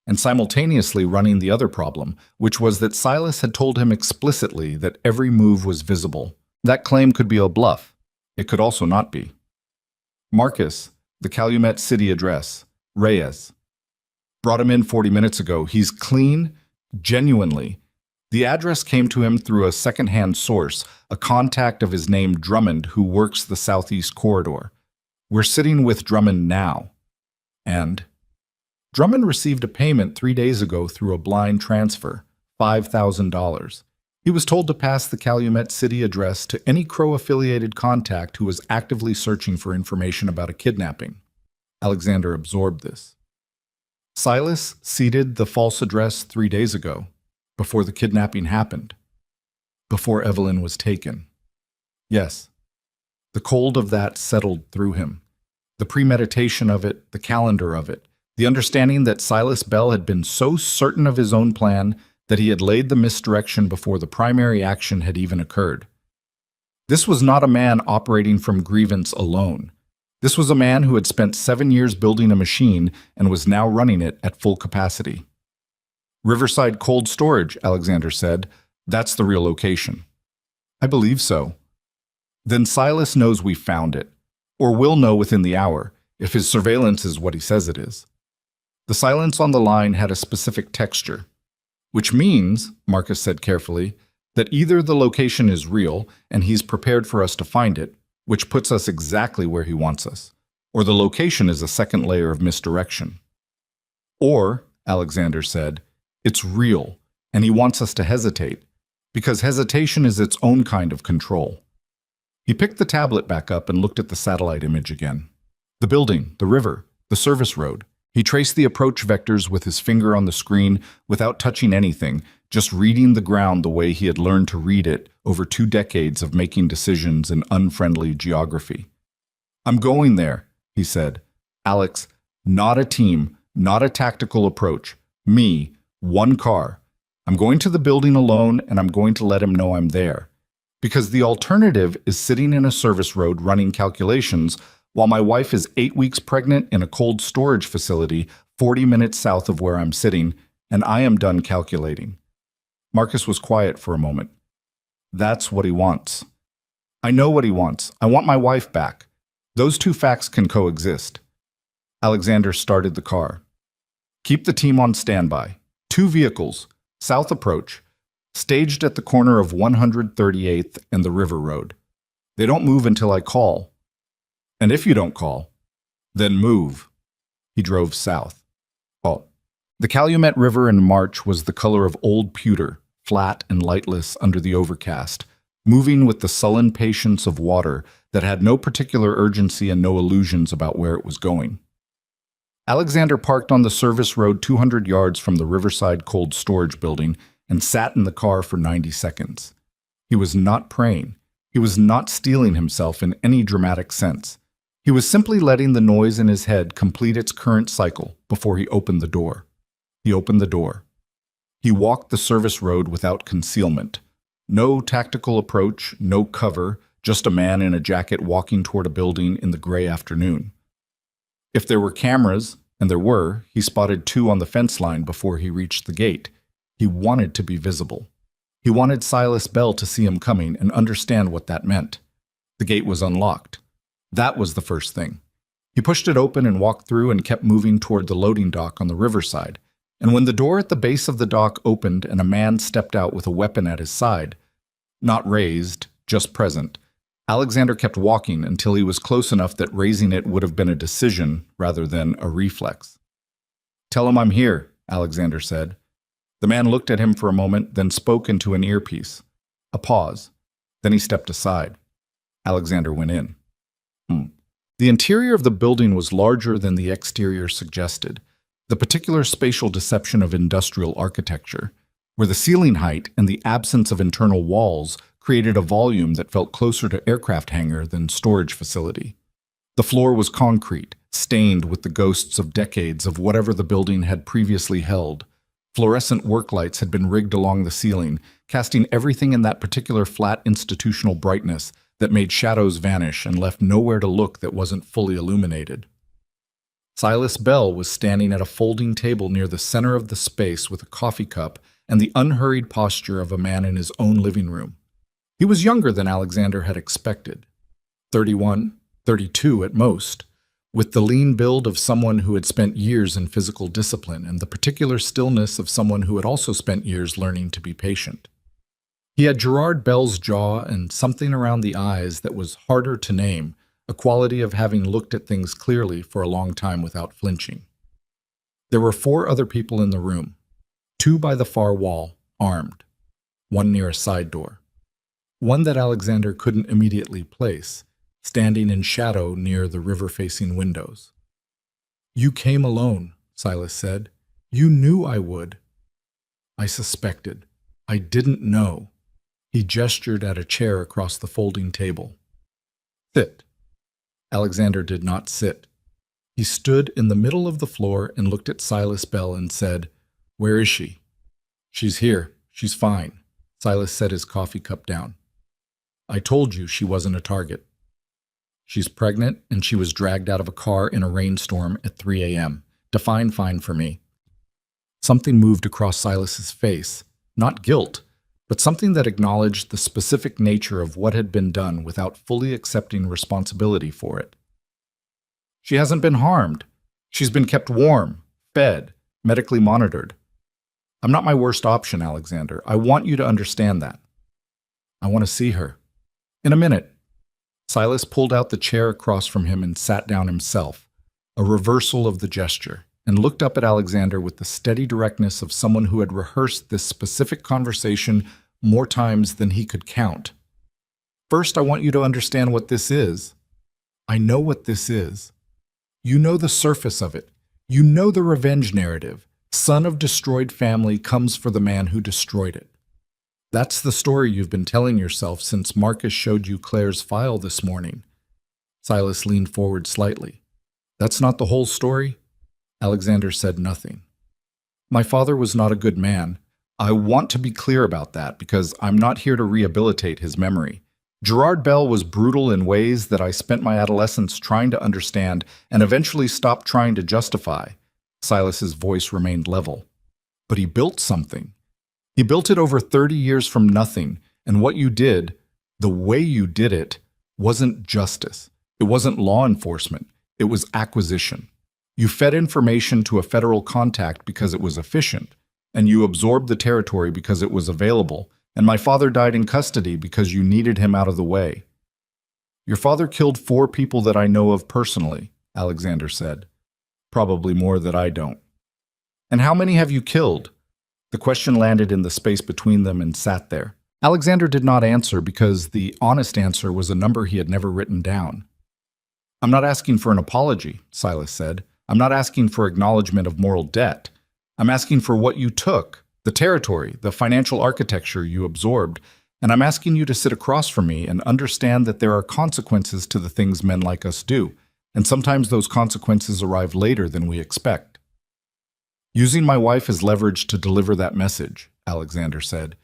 and simultaneously running the other problem, which was that Silas had told him explicitly that every move was visible. That claim could be a bluff. It could also not be. Marcus, the Calumet City address, Reyes. Brought him in 40 minutes ago. He's clean, genuinely. The address came to him through a second-hand source, a contact of his name Drummond who works the Southeast Corridor. We're sitting with Drummond now. And Drummond received a payment 3 days ago through a blind transfer, $5,000. He was told to pass the Calumet City address to any Crow-affiliated contact who was actively searching for information about a kidnapping. Alexander absorbed this. Silas seeded the false address 3 days ago, before the kidnapping happened, before Evelyn was taken. Yes, the cold of that settled through him. The premeditation of it, the calendar of it, the understanding that Silas Bell had been so certain of his own plan that he had laid the misdirection before the primary action had even occurred. This was not a man operating from grievance alone. This was a man who had spent 7 years building a machine and was now running it at full capacity. Riverside Cold Storage, Alexander said. That's the real location. I believe so. Then Silas knows we found it, or will know within the hour, if his surveillance is what he says it is. The silence on the line had a specific texture, which means, Marcus said carefully, that either the location is real and he's prepared for us to find it, which puts us exactly where he wants us, or the location is a second layer of misdirection. Or, Alexander said, it's real, and he wants us to hesitate, because hesitation is its own kind of control. He picked the tablet back up and looked at the satellite image again. The building, the river, the service road. He traced the approach vectors with his finger on the screen without touching anything, just reading the ground the way he had learned to read it over 2 decades of making decisions in unfriendly geography. I'm going there, he said. Alex, not a team, not a tactical approach. Me, one car. I'm going to the building alone and I'm going to let him know I'm there. Because the alternative is sitting in a service road running calculations while my wife is 8 weeks pregnant in a cold storage facility 40 minutes south of where I'm sitting, and I am done calculating. Marcus was quiet for a moment. That's what he wants. I know what he wants. I want my wife back. Those two facts can coexist. Alexander started the car. Keep the team on standby. 2 vehicles, south approach, staged at the corner of 138th and the River Road. They don't move until I call. And if you don't call, then move. He drove south. Oh. The Calumet River in March was the color of old pewter, flat and lightless under the overcast, moving with the sullen patience of water that had no particular urgency and no illusions about where it was going. Alexander parked on the service road 200 yards from the Riverside Cold Storage building and sat in the car for 90 seconds. He was not praying. He was not steeling himself in any dramatic sense. He was simply letting the noise in his head complete its current cycle before he opened the door. He opened the door. He walked the service road without concealment. No tactical approach, no cover, just a man in a jacket walking toward a building in the gray afternoon. If there were cameras, and there were, he spotted 2 on the fence line before he reached the gate. He wanted to be visible. He wanted Silas Bell to see him coming and understand what that meant. The gate was unlocked. That was the first thing. He pushed it open and walked through and kept moving toward the loading dock on the riverside. And when the door at the base of the dock opened and a man stepped out with a weapon at his side, not raised, just present, Alexander kept walking until he was close enough that raising it would have been a decision rather than a reflex. Tell him I'm here, Alexander said. The man looked at him for a moment, then spoke into an earpiece. A pause. Then he stepped aside. Alexander went in. The interior of the building was larger than the exterior suggested, the particular spatial deception of industrial architecture, where the ceiling height and the absence of internal walls created a volume that felt closer to aircraft hangar than storage facility. The floor was concrete, stained with the ghosts of decades of whatever the building had previously held. Fluorescent work lights had been rigged along the ceiling, casting everything in that particular flat institutional brightness that made shadows vanish and left nowhere to look that wasn't fully illuminated. Silas Bell was standing at a folding table near the center of the space with a coffee cup and the unhurried posture of a man in his own living room. He was younger than Alexander had expected, 31, 32 at most, with the lean build of someone who had spent years in physical discipline and the particular stillness of someone who had also spent years learning to be patient. He had Gerard Bell's jaw and something around the eyes that was harder to name, a quality of having looked at things clearly for a long time without flinching. There were 4 other people in the room, 2 by the far wall, armed, 1 near a side door, 1 that Alexander couldn't immediately place, standing in shadow near the river-facing windows. "You came alone," Silas said. "You knew I would." "I suspected. I didn't know." He gestured at a chair across the folding table. "Sit." Alexander did not sit. He stood in the middle of the floor and looked at Silas Bell and said, "Where is she?" "She's here. She's fine." Silas set his coffee cup down. "I told you she wasn't a target." "She's pregnant and she was dragged out of a car in a rainstorm at 3 a.m. Define fine for me." Something moved across Silas's face, not guilt, but something that acknowledged the specific nature of what had been done without fully accepting responsibility for it. "She hasn't been harmed. She's been kept warm, fed, medically monitored. I'm not my worst option, Alexander. I want you to understand that." "I want to see her." "In a minute." Silas pulled out the chair across from him and sat down himself, a reversal of the gesture, and looked up at Alexander with the steady directness of someone who had rehearsed this specific conversation more times than he could count. "First, I want you to understand what this is." "I know what this is." "You know the surface of it. You know the revenge narrative. Son of destroyed family comes for the man who destroyed it. That's the story you've been telling yourself since Marcus showed you Claire's file this morning." Silas leaned forward slightly. "That's not the whole story?" Alexander said nothing. "My father was not a good man. I want to be clear about that because I'm not here to rehabilitate his memory. Gerard Bell was brutal in ways that I spent my adolescence trying to understand and eventually stopped trying to justify." Silas's voice remained level. "But he built something. He built it over 30 years from nothing, and what you did, the way you did it, wasn't justice. It wasn't law enforcement. It was acquisition. You fed information to a federal contact because it was efficient, and you absorbed the territory because it was available, and my father died in custody because you needed him out of the way." "Your father killed 4 people that I know of personally," Alexander said. "Probably more that I don't." "And how many have you killed?" The question landed in the space between them and sat there. Alexander did not answer because the honest answer was a number he had never written down. "I'm not asking for an apology," Silas said. "I'm not asking for acknowledgement of moral debt. I'm asking for what you took, the territory, the financial architecture you absorbed, and I'm asking you to sit across from me and understand that there are consequences to the things men like us do, and sometimes those consequences arrive later than we expect." "Using my wife as leverage to deliver that message," Alexander said,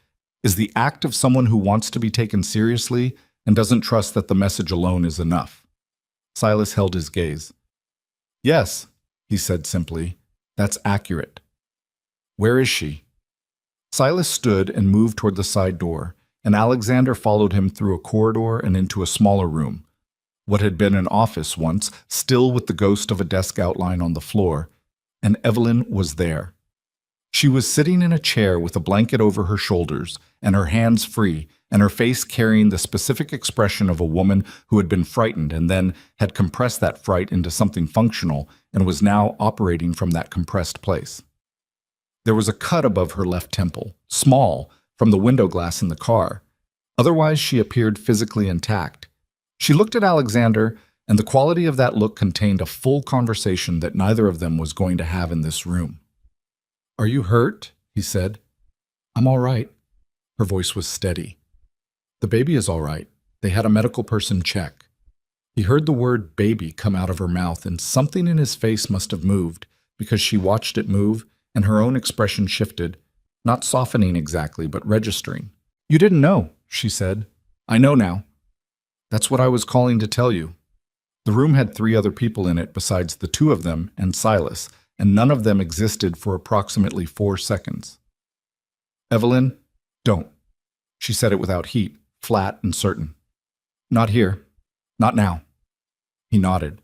"is the act of someone who wants to be taken seriously and doesn't trust that the message alone is enough." Silas held his gaze. "Yes," he said simply, "that's accurate." "Where is she?" Silas stood and moved toward the side door, and Alexander followed him through a corridor and into a smaller room. What had been an office once, still with the ghost of a desk outline on the floor, and Evelyn was there. She was sitting in a chair with a blanket over her shoulders and her hands free, and her face carrying the specific expression of a woman who had been frightened and then had compressed that fright into something functional and was now operating from that compressed place. There was a cut above her left temple, small, from the window glass in the car. Otherwise, she appeared physically intact. She looked at Alexander, and the quality of that look contained a full conversation that neither of them was going to have in this room. "Are you hurt?" he said. "I'm all right." Her voice was steady. "The baby is all right. They had a medical person check." He heard the word baby come out of her mouth, and something in his face must have moved, because she watched it move, and her own expression shifted, not softening exactly, but registering. "You didn't know," she said. "I know now. That's what I was calling to tell you." The room had 3 other people in it besides the 2 of them and Silas, and none of them existed for approximately 4 seconds. "Evelyn, don't." She said it without heat, flat and certain. "Not here. Not now." He nodded.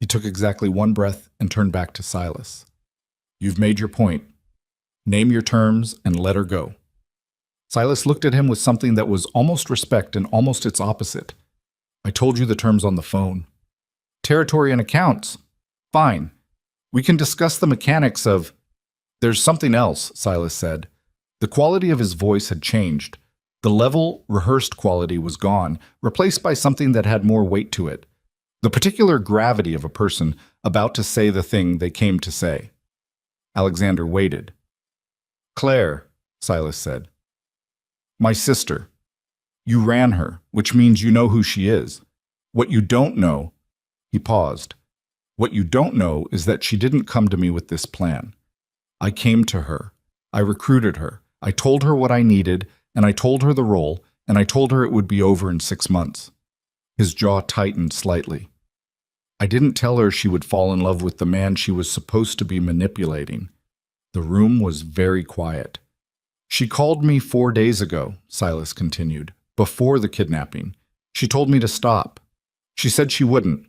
He took exactly 1 breath and turned back to Silas. "You've made your point. Name your terms and let her go." Silas looked at him with something that was almost respect and almost its opposite. "I told you the terms on the phone." "Territory and accounts. Fine. We can discuss the mechanics of—" "There's something else," Silas said. The quality of his voice had changed. The level, rehearsed quality was gone, replaced by something that had more weight to it. The particular gravity of a person about to say the thing they came to say. Alexander waited. "Claire," Silas said. "My sister. You ran her, which means you know who she is. What you don't know—" He paused. "What you don't know is that she didn't come to me with this plan. I came to her. I recruited her. I told her what I needed, and I told her the role, and I told her it would be over in 6 months. His jaw tightened slightly. I didn't tell her she would fall in love with the man she was supposed to be manipulating. The room was very quiet. She called me 4 days ago, Silas continued, before the kidnapping. She told me to stop. She said she wouldn't,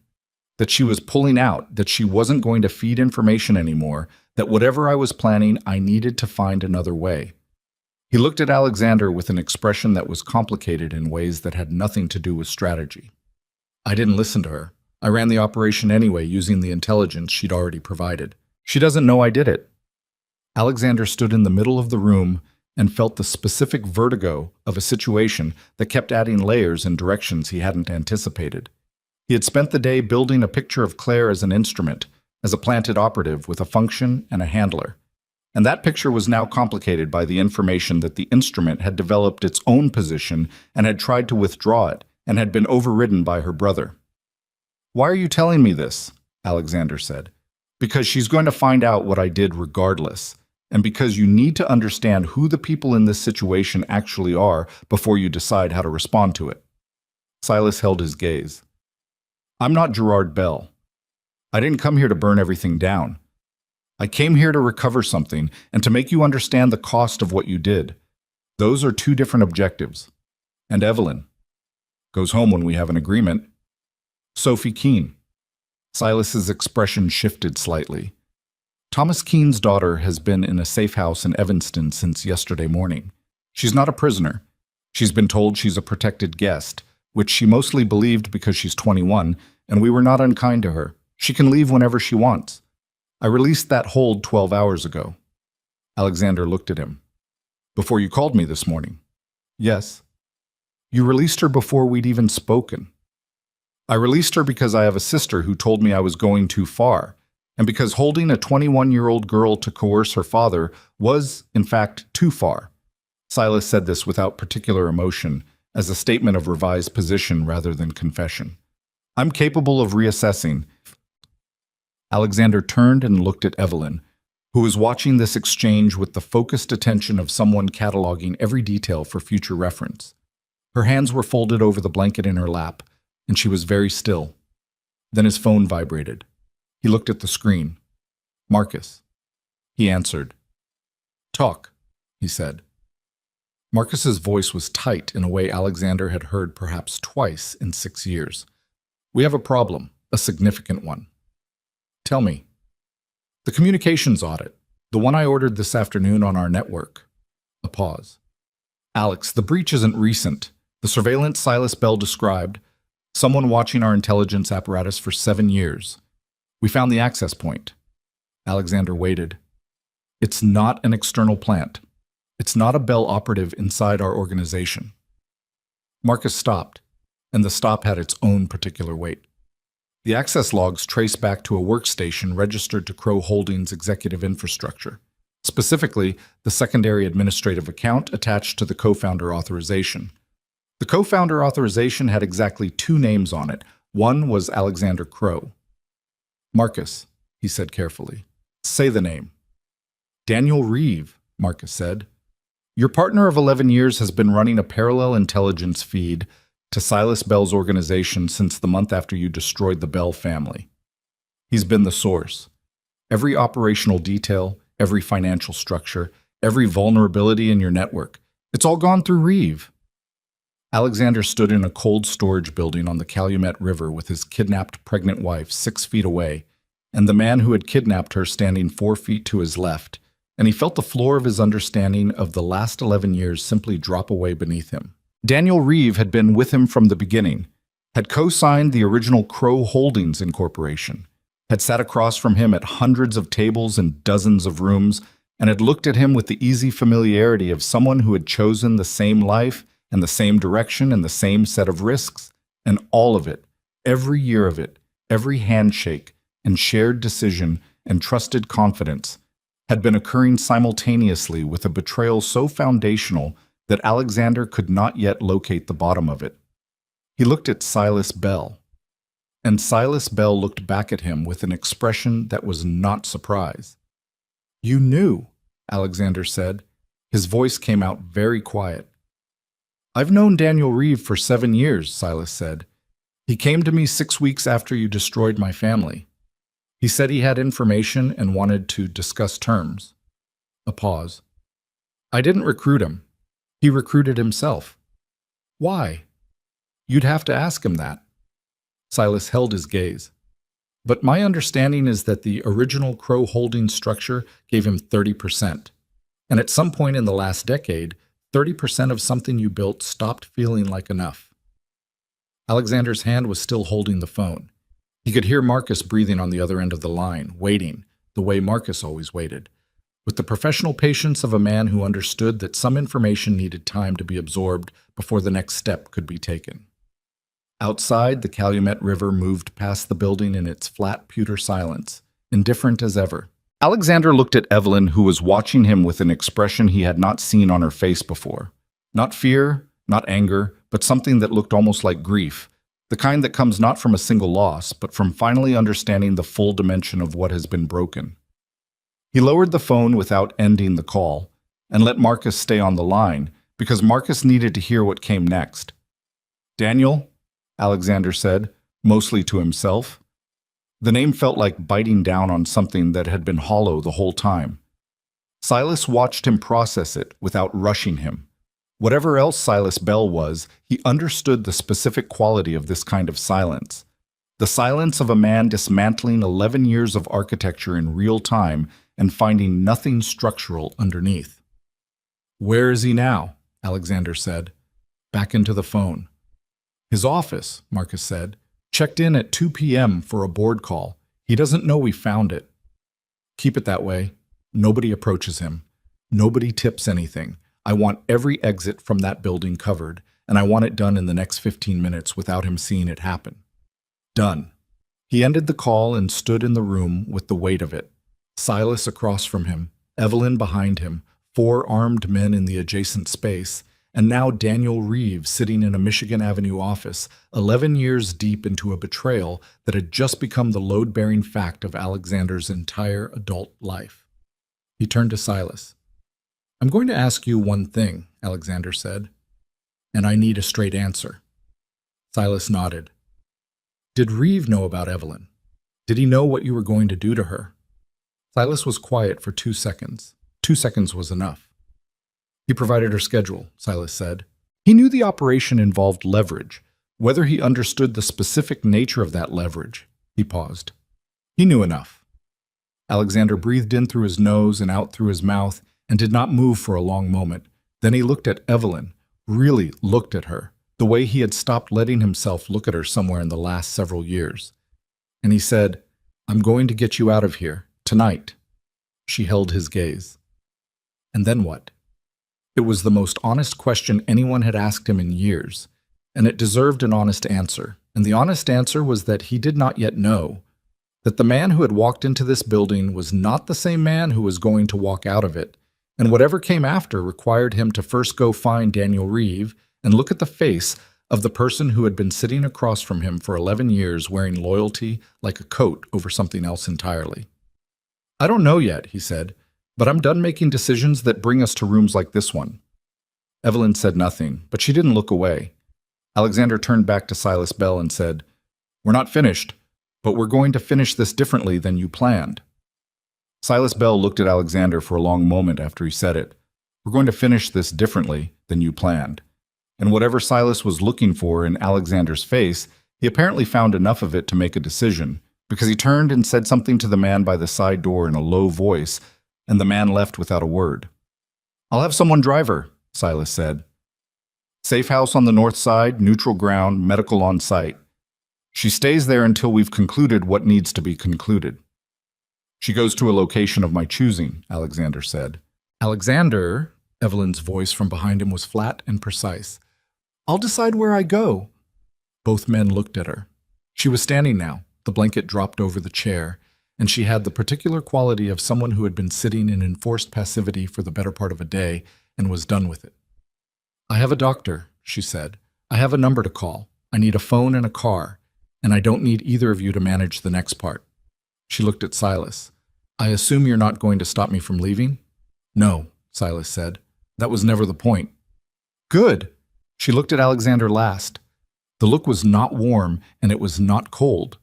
that she was pulling out, that she wasn't going to feed information anymore, that whatever I was planning, I needed to find another way. He looked at Alexander with an expression that was complicated in ways that had nothing to do with strategy. I didn't listen to her. I ran the operation anyway using the intelligence she'd already provided. She doesn't know I did it. Alexander stood in the middle of the room and felt the specific vertigo of a situation that kept adding layers and directions he hadn't anticipated. He had spent the day building a picture of Claire as an instrument, as a planted operative with a function and a handler. And that picture was now complicated by the information that the instrument had developed its own position and had tried to withdraw it, and had been overridden by her brother. Why are you telling me this? Alexander said. Because she's going to find out what I did regardless, and because you need to understand who the people in this situation actually are before you decide how to respond to it. Silas held his gaze. I'm not Gerard Bell. I didn't come here to burn everything down. I came here to recover something and to make you understand the cost of what you did. Those are 2 different objectives. And Evelyn goes home when we have an agreement. Sophie Keene. Silas's expression shifted slightly. Thomas Keene's daughter has been in a safe house in Evanston since yesterday morning. She's not a prisoner. She's been told she's a protected guest, which she mostly believed because she's 21, and we were not unkind to her. She can leave whenever she wants. I released that hold 12 hours ago. Alexander looked at him. Before you called me this morning? Yes. You released her before we'd even spoken. I released her because I have a sister who told me I was going too far, and because holding a 21-year-old girl to coerce her father was, in fact, too far. Silas said this without particular emotion, as a statement of revised position rather than confession. I'm capable of reassessing. Alexander turned and looked at Evelyn, who was watching this exchange with the focused attention of someone cataloging every detail for future reference. Her hands were folded over the blanket in her lap, and she was very still. Then his phone vibrated. He looked at the screen. Marcus. He answered. Talk, he said. Marcus's voice was tight in a way Alexander had heard perhaps twice in 6 years. We have a problem, a significant one. Tell me. The communications audit, the one I ordered this afternoon on our network. A pause. Alex, the breach isn't recent. The surveillance Silas Bell described, someone watching our intelligence apparatus for 7 years. We found the access point. Alexander waited. It's not an external plant. It's not a Bell operative inside our organization. Marcus stopped, and the stop had its own particular weight. The access logs trace back to a workstation registered to Crow Holdings' executive infrastructure, specifically the secondary administrative account attached to the co-founder authorization. The co-founder authorization had exactly two names on it. One was Alexander Crow. "Marcus," he said carefully. "Say the name." "Daniel Reeve," Marcus said. "Your partner of 11 years has been running a parallel intelligence feed to Silas Bell's organization since the month after you destroyed the Bell family. He's been the source. Every operational detail, every financial structure, every vulnerability in your network, it's all gone through Reeve." Alexander stood in a cold storage building on the Calumet River with his kidnapped pregnant wife 6 feet away, and the man who had kidnapped her standing 4 feet to his left, and he felt the floor of his understanding of the last 11 years simply drop away beneath him. Daniel Reeve had been with him from the beginning, had co-signed the original Crow Holdings Incorporation, had sat across from him at hundreds of tables in dozens of rooms, and had looked at him with the easy familiarity of someone who had chosen the same life and the same direction and the same set of risks, and all of it, every year of it, every handshake and shared decision and trusted confidence had been occurring simultaneously with a betrayal so foundational that Alexander could not yet locate the bottom of it. He looked at Silas Bell, and Silas Bell looked back at him with an expression that was not surprise. "You knew," Alexander said. His voice came out very quiet. "I've known Daniel Reeve for 7 years, Silas said. "He came to me 6 weeks after you destroyed my family. He said he had information and wanted to discuss terms." A pause. "I didn't recruit him. He recruited himself." "Why?" "You'd have to ask him that." Silas held his gaze. "But my understanding is that the original Crow Holdings structure gave him 30%. And at some point in the last decade, 30% of something you built stopped feeling like enough." Alexander's hand was still holding the phone. He could hear Marcus breathing on the other end of the line, waiting, the way Marcus always waited, with the professional patience of a man who understood that some information needed time to be absorbed before the next step could be taken. Outside, the Calumet River moved past the building in its flat pewter silence, indifferent as ever. Alexander looked at Evelyn, who was watching him with an expression he had not seen on her face before. Not fear, not anger, but something that looked almost like grief, the kind that comes not from a single loss, but from finally understanding the full dimension of what has been broken. He lowered the phone without ending the call, and let Marcus stay on the line, because Marcus needed to hear what came next. "Daniel," Alexander said, mostly to himself. The name felt like biting down on something that had been hollow the whole time. Silas watched him process it without rushing him. Whatever else Silas Bell was, he understood the specific quality of this kind of silence. The silence of a man dismantling 11 years of architecture in real time and finding nothing structural underneath. "Where is he now?" Alexander said. Back into the phone. "His office," Marcus said. "Checked in at 2 p.m. for a board call. He doesn't know we found it." "Keep it that way. Nobody approaches him. Nobody tips anything. I want every exit from that building covered, and I want it done in the next 15 minutes without him seeing it happen." Done. He ended the call and stood in the room with the weight of it. Silas across from him, Evelyn behind him, 4 armed men in the adjacent space, and now Daniel Reeve sitting in a Michigan Avenue office, 11 years deep into a betrayal that had just become the load-bearing fact of Alexander's entire adult life. He turned to Silas. "I'm going to ask you one thing," Alexander said, "and I need a straight answer." Silas nodded. "Did Reeve know about Evelyn? Did he know what you were going to do to her?" Silas was quiet for 2 seconds. 2 seconds was enough. "He provided her schedule," Silas said. "He knew the operation involved leverage. Whether he understood the specific nature of that leverage," he paused. "He knew enough." Alexander breathed in through his nose and out through his mouth and did not move for a long moment. Then he looked at Evelyn, really looked at her, the way he had stopped letting himself look at her somewhere in the last several years. And he said, "I'm going to get you out of here, tonight." She held his gaze. "And then what?" It was the most honest question anyone had asked him in years. and it deserved an honest answer. And the honest answer was that he did not yet know that the man who had walked into this building was not the same man who was going to walk out of it, and whatever came after required him to first go find Daniel Reeve and look at the face of the person who had been sitting across from him for 11 years wearing loyalty like a coat over something else entirely. "I don't know yet," he said, "but I'm done making decisions that bring us to rooms like this one." Evelyn said nothing, but she didn't look away. Alexander turned back to Silas Bell and said, "We're not finished, but we're going to finish this differently than you planned." Silas Bell looked at Alexander for a long moment after he said it. "We're going to finish this differently than you planned." And whatever Silas was looking for in Alexander's face, he apparently found enough of it to make a decision, because he turned and said something to the man by the side door in a low voice, and the man left without a word. "I'll have someone drive her," Silas said. "Safe house on the north side, neutral ground, medical on site. She stays there until we've concluded what needs to be concluded." "She goes to a location of my choosing," Alexander said. "Alexander," Evelyn's voice from behind him was flat and precise. "I'll decide where I go." Both men looked at her. She was standing now, the blanket dropped over the chair, and she had the particular quality of someone who had been sitting in enforced passivity for the better part of a day and was done with it. "I have a doctor," she said. "I have a number to call. I need a phone and a car, and I don't need either of you to manage the next part." She looked at Silas. "I assume you're not going to stop me from leaving?" "No," Silas said. "That was never the point." "Good." She looked at Alexander last. The look was not warm, and it was not cold.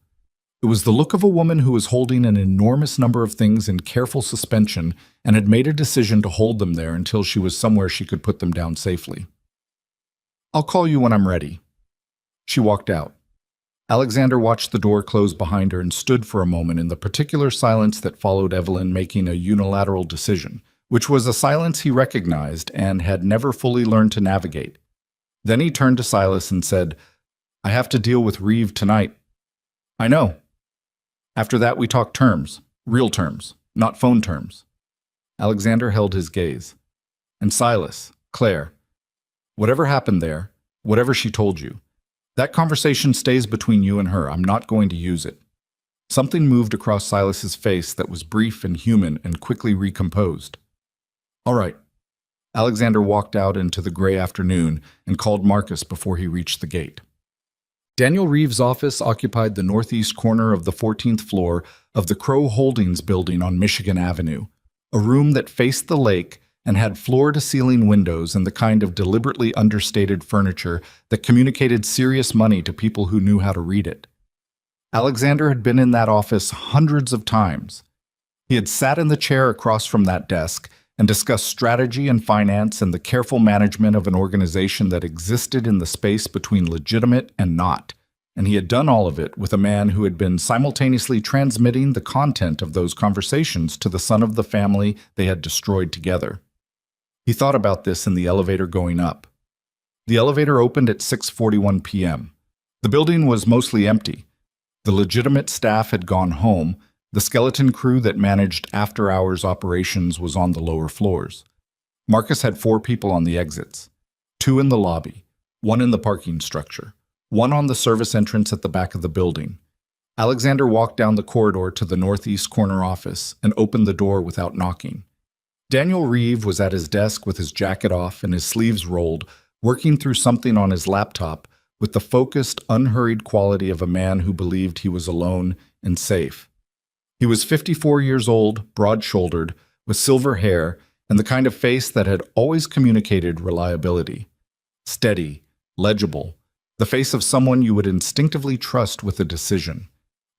It was the look of a woman who was holding an enormous number of things in careful suspension and had made a decision to hold them there until she was somewhere she could put them down safely. "I'll call you when I'm ready." She walked out. Alexander watched the door close behind her and stood for a moment in the particular silence that followed Evelyn making a unilateral decision, which was a silence he recognized and had never fully learned to navigate. Then he turned to Silas and said, "I have to deal with Reeve tonight." "I know." After that we talk terms, real terms, not phone terms. Alexander held his gaze. "And Silas, Claire, whatever happened there, whatever she told you, that conversation stays between you and her. I'm not going to use it." Something moved across Silas's face that was brief and human and quickly recomposed. "All right." Alexander walked out into the gray afternoon and called Marcus before he reached the gate. Daniel Reeve's office occupied the northeast corner of the 14th floor of the Crow Holdings building on Michigan Avenue, a room that faced the lake and had floor-to-ceiling windows and the kind of deliberately understated furniture that communicated serious money to people who knew how to read it. Alexander had been in that office hundreds of times. He had sat in the chair across from that desk and discussed strategy and finance and the careful management of an organization that existed in the space between legitimate and not. And he had done all of it with a man who had been simultaneously transmitting the content of those conversations to the son of the family they had destroyed together. He thought about this in the elevator going up. The elevator opened at 6:41 p.m. The building was mostly empty. The legitimate staff had gone home. The skeleton crew that managed after-hours operations was on the lower floors. Marcus had 4 people on the exits, 2 in the lobby, 1 in the parking structure, 1 on the service entrance at the back of the building. Alexander walked down the corridor to the northeast corner office and opened the door without knocking. Daniel Reeve was at his desk with his jacket off and his sleeves rolled, working through something on his laptop with the focused, unhurried quality of a man who believed he was alone and safe. He was 54 years old, broad-shouldered, with silver hair, and the kind of face that had always communicated reliability. Steady, legible, the face of someone you would instinctively trust with a decision.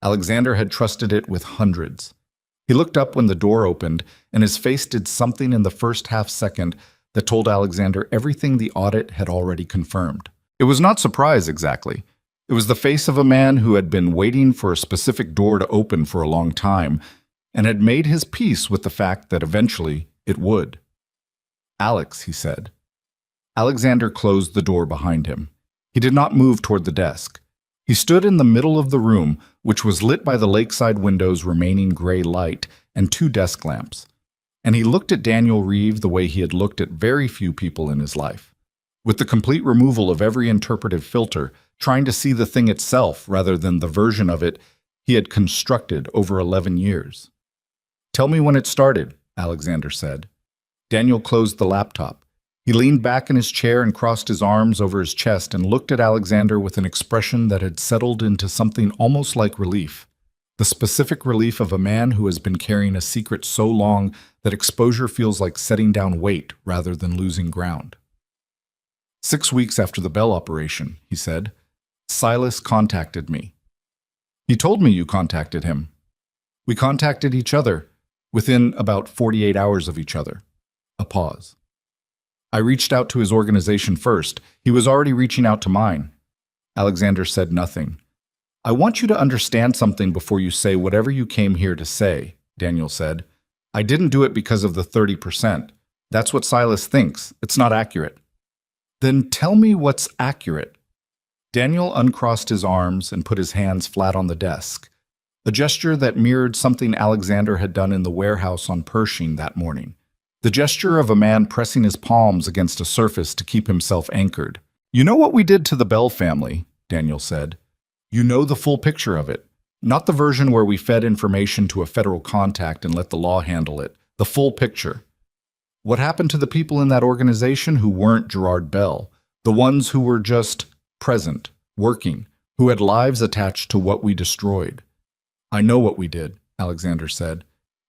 Alexander had trusted it with hundreds. He looked up when the door opened, and his face did something in the first half-second that told Alexander everything the audit had already confirmed. It was not surprise, exactly. It was the face of a man who had been waiting for a specific door to open for a long time and had made his peace with the fact that eventually it would. "Alex," he said. Alexander closed the door behind him. He did not move toward the desk. He stood in the middle of the room, which was lit by the lakeside window's remaining gray light and 2 desk lamps. And he looked at Daniel Reeve the way he had looked at very few people in his life. with the complete removal of every interpretive filter, trying to see the thing itself rather than the version of it he had constructed over 11 years. "Tell me when it started," Alexander said. Daniel closed the laptop. He leaned back in his chair and crossed his arms over his chest and looked at Alexander with an expression that had settled into something almost like relief. The specific relief of a man who has been carrying a secret so long that exposure feels like setting down weight rather than losing ground. 6 weeks after the Bell operation, he said, Silas contacted me. He told me you contacted him. We contacted each other within about 48 hours of each other. A pause. I reached out to his organization first. He was already reaching out to mine. Alexander said nothing. I want you to understand something before you say whatever you came here to say, Daniel said. I didn't do it because of the 30%. That's what Silas thinks. It's not accurate. Then tell me what's accurate. Daniel uncrossed his arms and put his hands flat on the desk, a gesture that mirrored something Alexander had done in the warehouse on Pershing that morning. The gesture of a man pressing his palms against a surface to keep himself anchored. You know what we did to the Bell family, Daniel said. You know the full picture of it. Not the version where we fed information to a federal contact and let the law handle it. The full picture. What happened to the people in that organization who weren't Gerard Bell? The ones who were just present, working, who had lives attached to what we destroyed. I know what we did, Alexander said.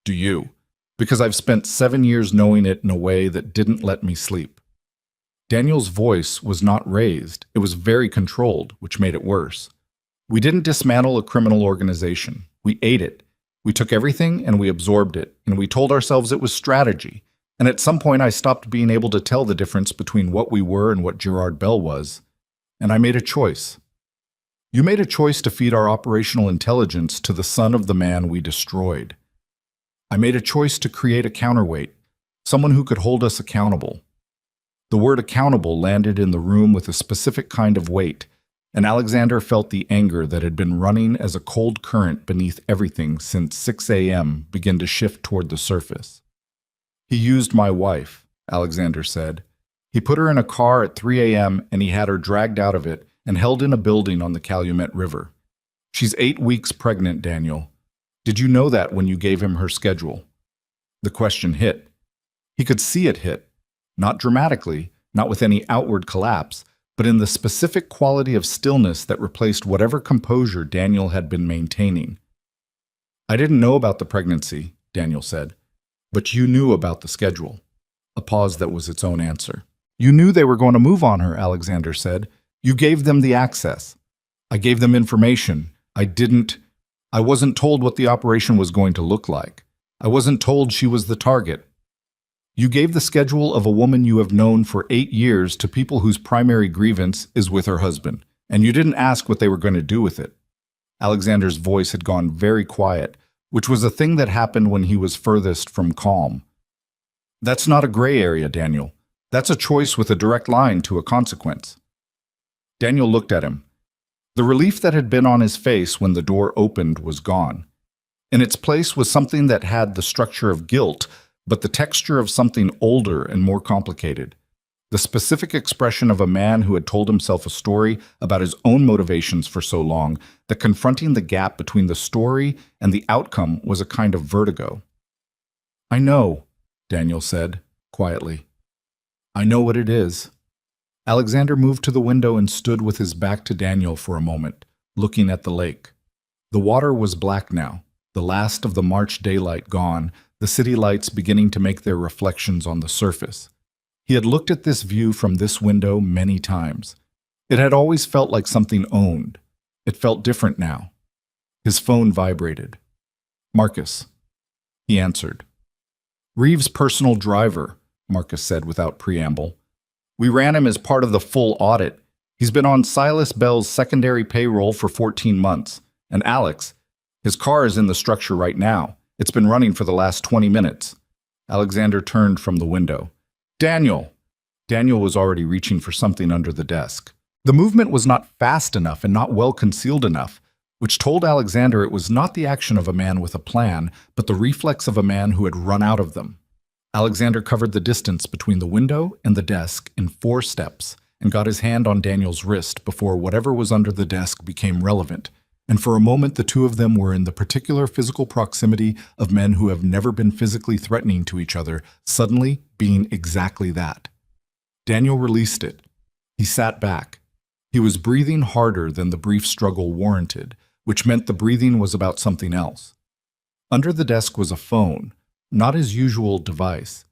Do you? Because I've spent 7 years knowing it in a way that didn't let me sleep. Daniel's voice was not raised. It was very controlled, which made it worse. We didn't dismantle a criminal organization. We ate it. We took everything and we absorbed it, and we told ourselves it was strategy. And at some point I stopped being able to tell the difference between what we were and what Gerard Bell was. And I made a choice. You made a choice to feed our operational intelligence to the son of the man we destroyed. I made a choice to create a counterweight, someone who could hold us accountable. The word accountable landed in the room with a specific kind of weight, and Alexander felt the anger that had been running as a cold current beneath everything since 6 a.m. begin to shift toward the surface. He used my wife, Alexander said. He put her in a car at 3 a.m. and he had her dragged out of it and held in a building on the Calumet River. She's 8 weeks pregnant, Daniel. Did you know that when you gave him her schedule? The question hit. He could see it hit, not dramatically, not with any outward collapse, but in the specific quality of stillness that replaced whatever composure Daniel had been maintaining. I didn't know about the pregnancy, Daniel said, but you knew about the schedule. A pause that was its own answer. You knew they were going to move on her, Alexander said. You gave them the access. I gave them information. I wasn't told what the operation was going to look like. I wasn't told she was the target. You gave the schedule of a woman you have known for 8 years to people whose primary grievance is with her husband, and you didn't ask what they were going to do with it. Alexander's voice had gone very quiet, which was a thing that happened when he was furthest from calm. That's not a gray area, Daniel. That's a choice with a direct line to a consequence. Daniel looked at him. The relief that had been on his face when the door opened was gone. In its place was something that had the structure of guilt, but the texture of something older and more complicated. The specific expression of a man who had told himself a story about his own motivations for so long that confronting the gap between the story and the outcome was a kind of vertigo. I know, Daniel said, quietly. I know what it is. Alexander moved to the window and stood with his back to Daniel for a moment, looking at the lake. The water was black now, the last of the March daylight gone, the city lights beginning to make their reflections on the surface. He had looked at this view from this window many times. It had always felt like something owned. It felt different now. His phone vibrated. Marcus. He answered. Reeves' personal driver, Marcus said without preamble. We ran him as part of the full audit. He's been on Silas Bell's secondary payroll for 14 months. And Alex, his car is in the structure right now. It's been running for the last 20 minutes. Alexander turned from the window. Daniel! Daniel was already reaching for something under the desk. The movement was not fast enough and not well concealed enough, which told Alexander it was not the action of a man with a plan, but the reflex of a man who had run out of them. Alexander covered the distance between the window and the desk in 4 steps and got his hand on Daniel's wrist before whatever was under the desk became relevant. And for a moment, the two of them were in the particular physical proximity of men who have never been physically threatening to each other, suddenly being exactly that. Daniel released it. He sat back. He was breathing harder than the brief struggle warranted, which meant the breathing was about something else. Under the desk was a phone, not his usual device.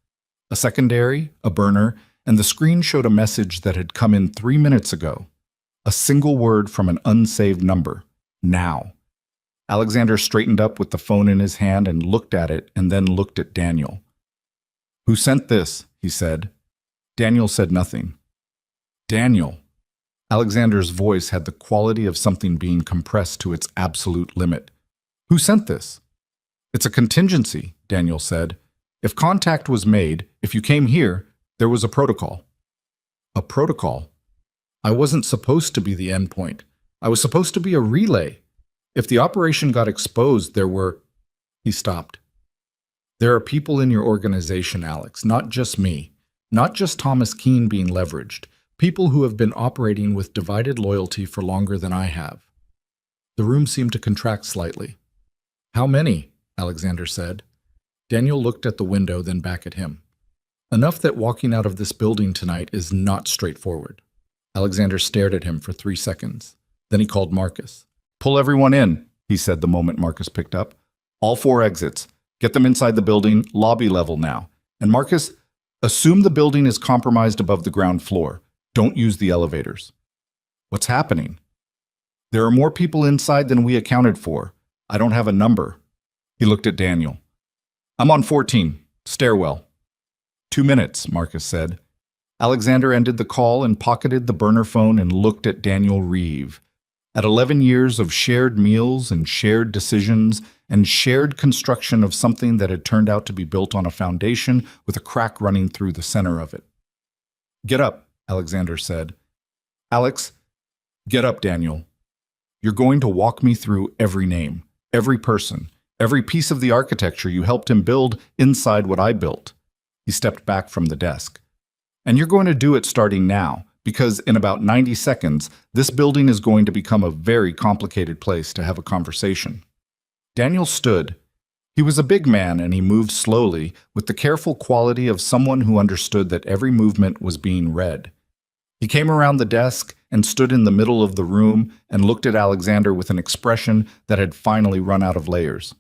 A secondary, a burner, and the screen showed a message that had come in 3 minutes ago. A single word from an unsaved number. Now. Alexander straightened up with the phone in his hand and looked at it and then looked at Daniel. "Who sent this?" he said. Daniel said nothing. "Daniel." Alexander's voice had the quality of something being compressed to its absolute limit. "Who sent this?" "It's a contingency," Daniel said. "If contact was made, if you came here, there was a protocol." "A protocol? I wasn't supposed to be the endpoint. I was supposed to be a relay. If the operation got exposed, there were—" He stopped. "There are people in your organization, Alex, not just me. Not just Thomas Keene being leveraged. People who have been operating with divided loyalty for longer than I have." The room seemed to contract slightly. "How many?" Alexander said. Daniel looked at the window, then back at him. "Enough that walking out of this building tonight is not straightforward." Alexander stared at him for 3 seconds. Then he called Marcus. "Pull everyone in," he said the moment Marcus picked up. "All 4 exits. Get them inside the building, lobby level now. And Marcus, assume the building is compromised above the ground floor. Don't use the elevators." "What's happening?" "There are more people inside than we accounted for. I don't have a number." He looked at Daniel. "I'm on 14, stairwell." 2 minutes, Marcus said. Alexander ended the call and pocketed the burner phone and looked at Daniel Reeve. At 11 years of shared meals and shared decisions and shared construction of something that had turned out to be built on a foundation with a crack running through the center of it. "Get up," Alexander said. "Alex, get up, Daniel. You're going to walk me through every name, every person, every piece of the architecture you helped him build inside what I built." He stepped back from the desk. "And you're going to do it starting now, because in about 90 seconds, this building is going to become a very complicated place to have a conversation." Daniel stood. He was a big man and he moved slowly, with the careful quality of someone who understood that every movement was being read. He came around the desk and stood in the middle of the room and looked at Alexander with an expression that had finally run out of layers.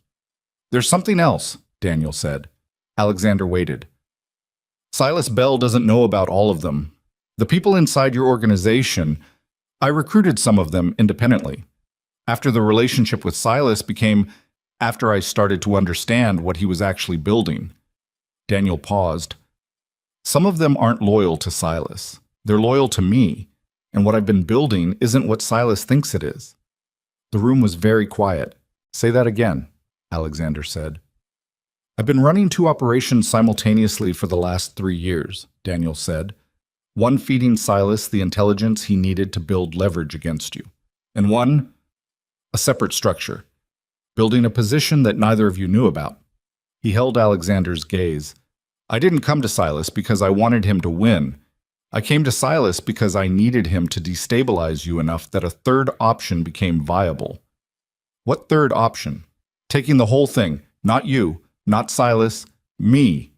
"There's something else," Daniel said. Alexander waited. "Silas Bell doesn't know about all of them. The people inside your organization, I recruited some of them independently. After the relationship with Silas became after I started to understand what he was actually building." Daniel paused. "Some of them aren't loyal to Silas. They're loyal to me, and what I've been building isn't what Silas thinks it is." The room was very quiet. "Say that again," Alexander said. "I've been running 2 operations simultaneously for the last 3 years," Daniel said. "One feeding Silas the intelligence he needed to build leverage against you, and one, a separate structure, building a position that neither of you knew about." He held Alexander's gaze. "I didn't come to Silas because I wanted him to win. I came to Silas because I needed him to destabilize you enough that a third option became viable." "What third option?" "Taking the whole thing, not you, not Silas, me."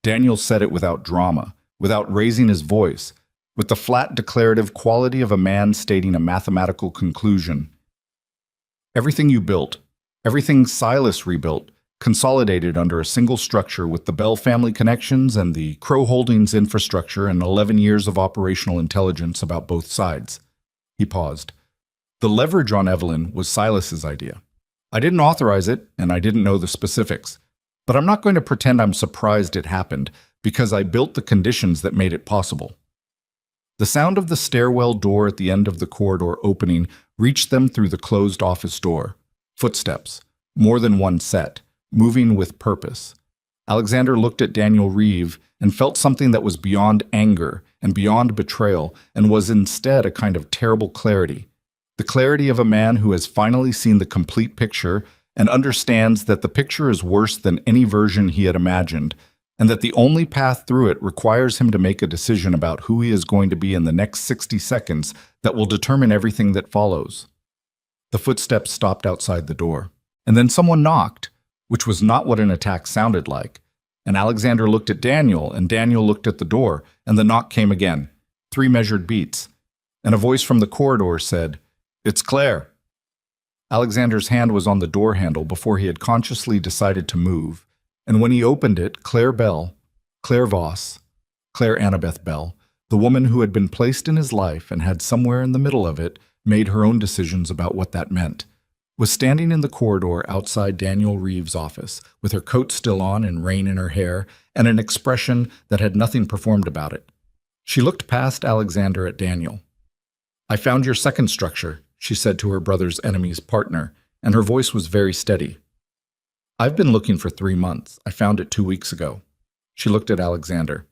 Daniel said it without drama, without raising his voice, with the flat declarative quality of a man stating a mathematical conclusion. "Everything you built, everything Silas rebuilt, consolidated under a single structure with the Bell family connections and the Crow Holdings infrastructure and 11 years of operational intelligence about both sides." He paused. "The leverage on Evelyn was Silas's idea. I didn't authorize it, and I didn't know the specifics. But I'm not going to pretend I'm surprised it happened, because I built the conditions that made it possible." The sound of the stairwell door at the end of the corridor opening reached them through the closed office door. Footsteps, more than one set, moving with purpose. Alexander looked at Daniel Reeve and felt something that was beyond anger and beyond betrayal and was instead a kind of terrible clarity. The clarity of a man who has finally seen the complete picture and understands that the picture is worse than any version he had imagined, and that the only path through it requires him to make a decision about who he is going to be in the next 60 seconds that will determine everything that follows. The footsteps stopped outside the door, and then someone knocked, which was not what an attack sounded like. And Alexander looked at Daniel, and Daniel looked at the door, and the knock came again, 3 measured beats, and a voice from the corridor said, "It's Claire." Alexander's hand was on the door handle before he had consciously decided to move, and when he opened it, Claire Voss, Claire Annabeth Bell, the woman who had been placed in his life and had somewhere in the middle of it made her own decisions about what that meant, was standing in the corridor outside Daniel Reeves' office, with her coat still on and rain in her hair, and an expression that had nothing performed about it. She looked past Alexander at Daniel. "I found your second structure," she said to her brother's enemy's partner, and her voice was very steady. "I've been looking for 3 months. I found it 2 weeks ago." She looked at Alexander.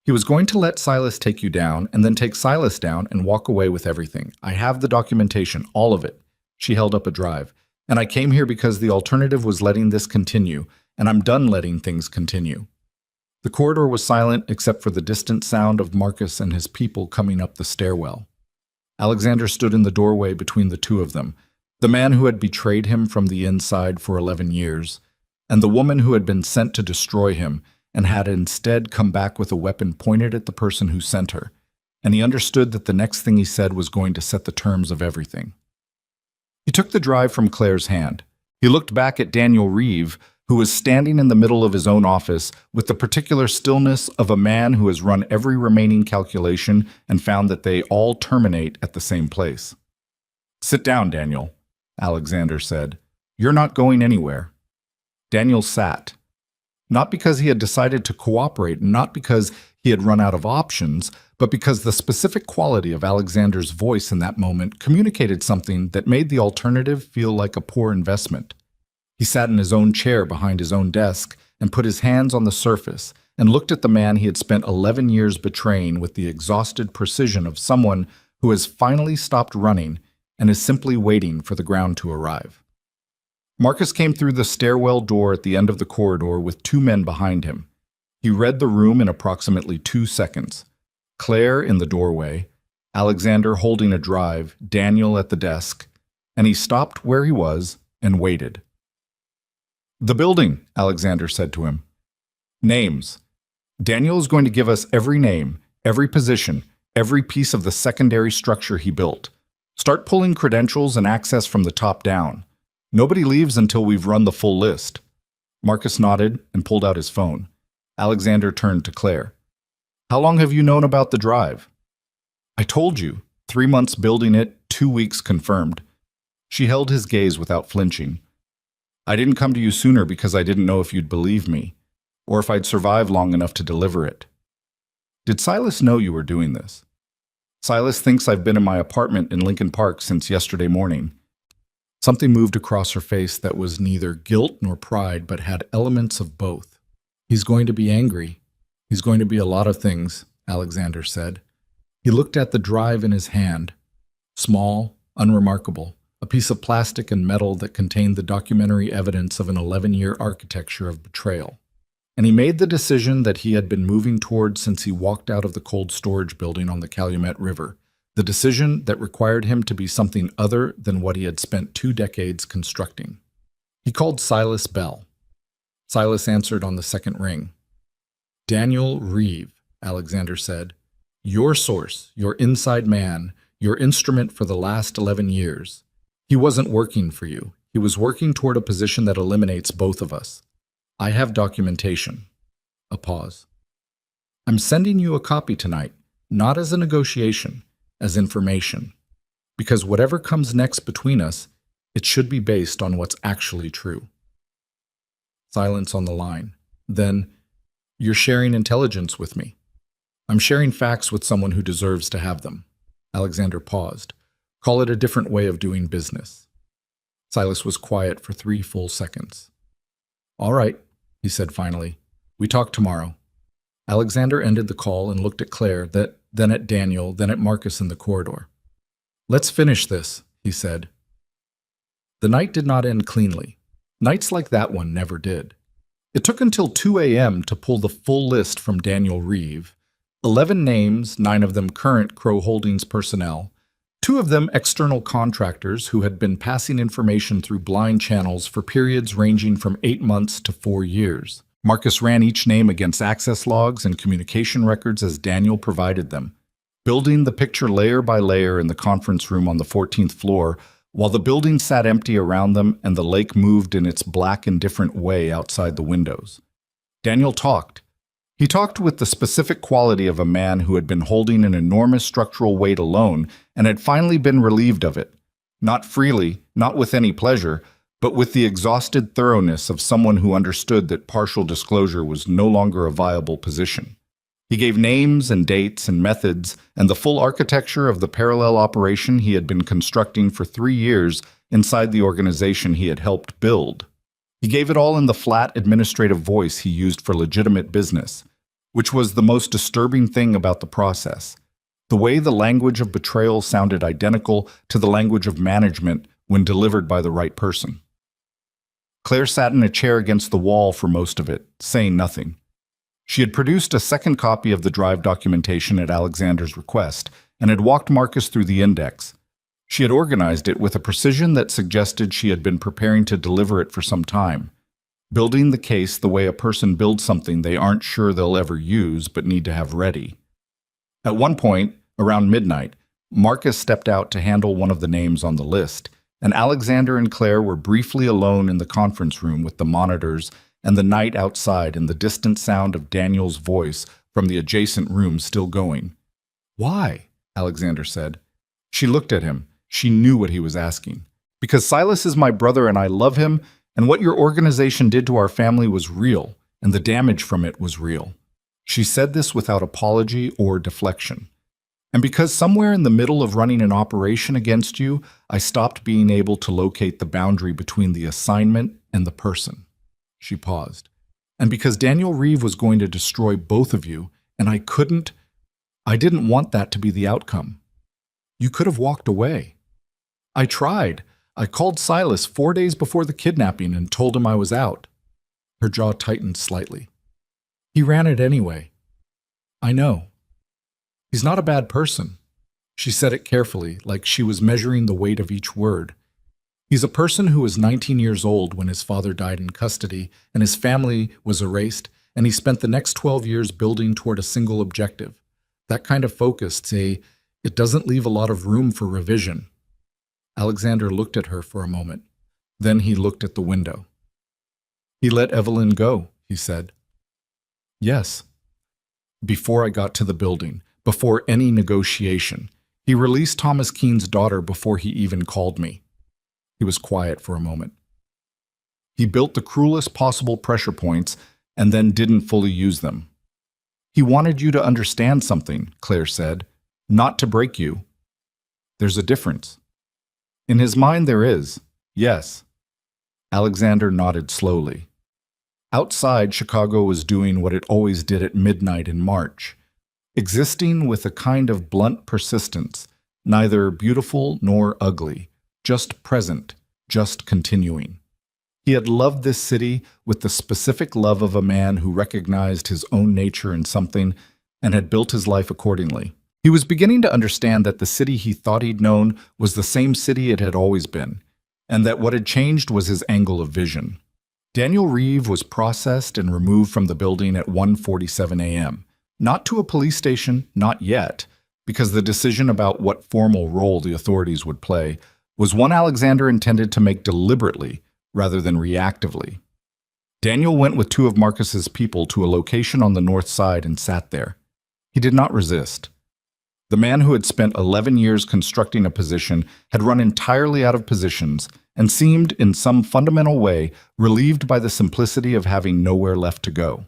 "He was going to let Silas take you down, and then take Silas down and walk away with everything. I have the documentation, all of it." She held up a drive. "And I came here because the alternative was letting this continue, and I'm done letting things continue." The corridor was silent except for the distant sound of Marcus and his people coming up the stairwell. Alexander stood in the doorway between the two of them, the man who had betrayed him from the inside for 11 years, and the woman who had been sent to destroy him and had instead come back with a weapon pointed at the person who sent her, and he understood that the next thing he said was going to set the terms of everything. He took the drive from Claire's hand. He looked back at Daniel Reeve, who was standing in the middle of his own office with the particular stillness of a man who has run every remaining calculation and found that they all terminate at the same place. "Sit down, Daniel," Alexander said. "You're not going anywhere." Daniel sat. Not because he had decided to cooperate, not because he had run out of options, but because the specific quality of Alexander's voice in that moment communicated something that made the alternative feel like a poor investment. He sat in his own chair behind his own desk and put his hands on the surface and looked at the man he had spent 11 years betraying with the exhausted precision of someone who has finally stopped running and is simply waiting for the ground to arrive. Marcus came through the stairwell door at the end of the corridor with 2 men behind him. He read the room in approximately 2 seconds. Claire in the doorway, Alexander holding a drive, Daniel at the desk, and he stopped where he was and waited. "The building," Alexander said to him. "Names. Daniel is going to give us every name, every position, every piece of the secondary structure he built. Start pulling credentials and access from the top down. Nobody leaves until we've run the full list." Marcus nodded and pulled out his phone. Alexander turned to Claire. "How long have you known about the drive?" "I told you. 3 months building it, 2 weeks confirmed." She held his gaze without flinching. "I didn't come to you sooner because I didn't know if you'd believe me, or if I'd survive long enough to deliver it." "Did Silas know you were doing this?" "Silas thinks I've been in my apartment in Lincoln Park since yesterday morning." Something moved across her face that was neither guilt nor pride, but had elements of both. "He's going to be angry. He's going to be a lot of things," Alexander said. He looked at the drive in his hand. Small, unremarkable, a piece of plastic and metal that contained the documentary evidence of an 11-year architecture of betrayal. And he made the decision that he had been moving toward since he walked out of the cold storage building on the Calumet River, the decision that required him to be something other than what he had spent 2 decades constructing. He called Silas Bell. Silas answered on the second ring. "Daniel Reeve," Alexander said. "Your source, your inside man, your instrument for the last 11 years. He wasn't working for you. He was working toward a position that eliminates both of us. I have documentation." A pause. "I'm sending you a copy tonight, not as a negotiation, as information. Because whatever comes next between us, it should be based on what's actually true." Silence on the line. Then, "You're sharing intelligence with me." "I'm sharing facts with someone who deserves to have them." Alexander paused. "Call it a different way of doing business." Silas was quiet for 3 full seconds. "All right," he said finally. "We talk tomorrow." Alexander ended the call and looked at Claire, then at Daniel, then at Marcus in the corridor. "Let's finish this," he said. The night did not end cleanly. Nights like that one never did. It took until 2 a.m. to pull the full list from Daniel Reeve. 11 names, 9 of them current Crow Holdings personnel, 2 of them external contractors who had been passing information through blind channels for periods ranging from 8 months to 4 years. Marcus ran each name against access logs and communication records as Daniel provided them, building the picture layer by layer in the conference room on the 14th floor, while the building sat empty around them and the lake moved in its black indifferent way outside the windows. Daniel talked. He talked with the specific quality of a man who had been holding an enormous structural weight alone and had finally been relieved of it. Not freely, not with any pleasure, but with the exhausted thoroughness of someone who understood that partial disclosure was no longer a viable position. He gave names and dates and methods and the full architecture of the parallel operation he had been constructing for 3 years inside the organization he had helped build. He gave it all in the flat administrative voice he used for legitimate business, which was the most disturbing thing about the process. The way the language of betrayal sounded identical to the language of management when delivered by the right person. Claire sat in a chair against the wall for most of it, saying nothing. She had produced a second copy of the drive documentation at Alexander's request and had walked Marcus through the index. She had organized it with a precision that suggested she had been preparing to deliver it for some time, building the case the way a person builds something they aren't sure they'll ever use but need to have ready. At one point, around midnight, Marcus stepped out to handle one of the names on the list, and Alexander and Claire were briefly alone in the conference room with the monitors and the night outside and the distant sound of Daniel's voice from the adjacent room still going. "Why?" Alexander said. She looked at him. She knew what he was asking. "Because Silas is my brother and I love him, and what your organization did to our family was real, and the damage from it was real." She said this without apology or deflection. "And because somewhere in the middle of running an operation against you, I stopped being able to locate the boundary between the assignment and the person." She paused. "And because Daniel Reeve was going to destroy both of you, and I didn't want that to be the outcome. You could have walked away. I tried. I called Silas 4 days before the kidnapping and told him I was out." Her jaw tightened slightly. "He ran it anyway." "I know. He's not a bad person." She said it carefully, like she was measuring the weight of each word. "He's a person who was 19 years old when his father died in custody and his family was erased, and he spent the next 12 years building toward a single objective. That kind of focus, it doesn't leave a lot of room for revision." Alexander looked at her for a moment. Then he looked at the window. "He let Evelyn go," he said. "Yes. Before I got to the building, before any negotiation. He released Thomas Keene's daughter before he even called me." He was quiet for a moment. "He built the cruelest possible pressure points and then didn't fully use them." "He wanted you to understand something," Claire said, "not to break you." "There's a difference." "In his mind there is, yes." Alexander nodded slowly. Outside, Chicago was doing what it always did at midnight in March, existing with a kind of blunt persistence, neither beautiful nor ugly, just present, just continuing. He had loved this city with the specific love of a man who recognized his own nature in something and had built his life accordingly. He was beginning to understand that the city he thought he'd known was the same city it had always been, and that what had changed was his angle of vision. Daniel Reeve was processed and removed from the building at 1:47 a.m. Not to a police station, not yet, because the decision about what formal role the authorities would play was one Alexander intended to make deliberately rather than reactively. Daniel went with 2 of Marcus's people to a location on the north side and sat there. He did not resist. The man who had spent 11 years constructing a position had run entirely out of positions and seemed, in some fundamental way, relieved by the simplicity of having nowhere left to go.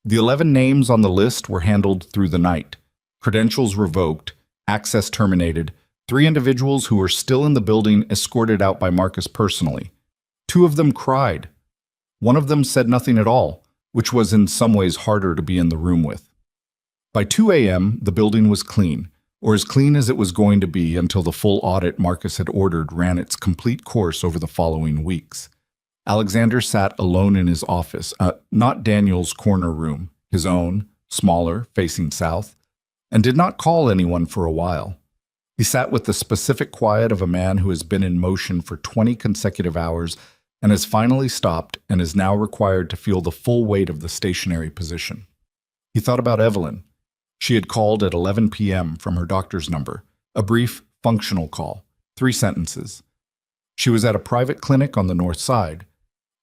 The 11 names on the list were handled through the night. Credentials revoked, access terminated, 3 individuals who were still in the building escorted out by Marcus personally. 2 of them cried. One of them said nothing at all, which was in some ways harder to be in the room with. By 2 a.m., the building was clean, or as clean as it was going to be until the full audit Marcus had ordered ran its complete course over the following weeks. Alexander sat alone in his office, not Daniel's corner room, his own, smaller, facing south, and did not call anyone for a while. He sat with the specific quiet of a man who has been in motion for 20 consecutive hours and has finally stopped and is now required to feel the full weight of the stationary position. He thought about Evelyn. She had called at 11 p.m. from her doctor's number, a brief, functional call, 3 sentences. She was at a private clinic on the north side.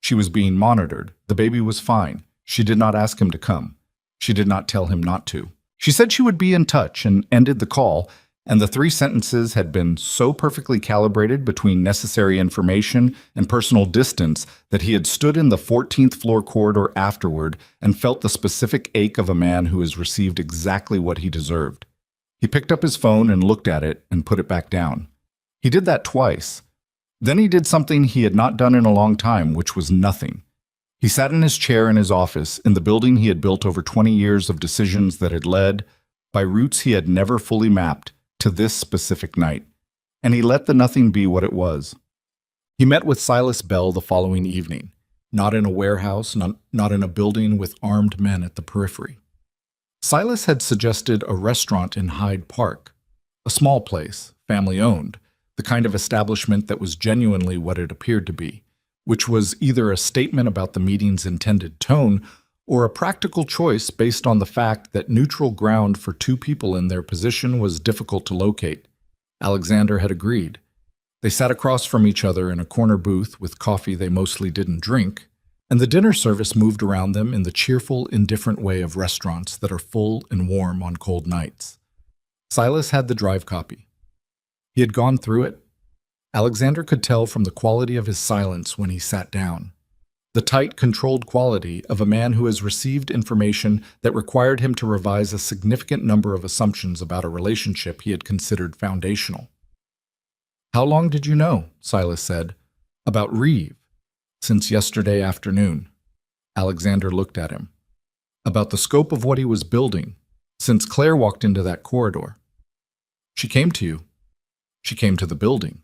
She was being monitored. The baby was fine. She did not ask him to come. She did not tell him not to. She said she would be in touch and ended the call, and the 3 sentences had been so perfectly calibrated between necessary information and personal distance that he had stood in the 14th floor corridor afterward and felt the specific ache of a man who has received exactly what he deserved. He picked up his phone and looked at it and put it back down. He did that twice. Then he did something he had not done in a long time, which was nothing. He sat in his chair in his office, in the building he had built over 20 years of decisions that had led, by routes he had never fully mapped, to this specific night, and he let the nothing be what it was. He met with Silas Bell the following evening, not in a warehouse, not in a building with armed men at the periphery. Silas had suggested a restaurant in Hyde Park, a small place, family-owned, the kind of establishment that was genuinely what it appeared to be, which was either a statement about the meeting's intended tone or a practical choice based on the fact that neutral ground for 2 people in their position was difficult to locate. Alexander had agreed. They sat across from each other in a corner booth with coffee they mostly didn't drink, and the dinner service moved around them in the cheerful, indifferent way of restaurants that are full and warm on cold nights. Silas had the drive copy. He had gone through it. Alexander could tell from the quality of his silence when he sat down. The tight, controlled quality of a man who has received information that required him to revise a significant number of assumptions about a relationship he had considered foundational. "How long did you know?" Silas said. "About Reeve." "Since yesterday afternoon." Alexander looked at him. "About the scope of what he was building, since Claire walked into that corridor." "She came to you." "She came to the building.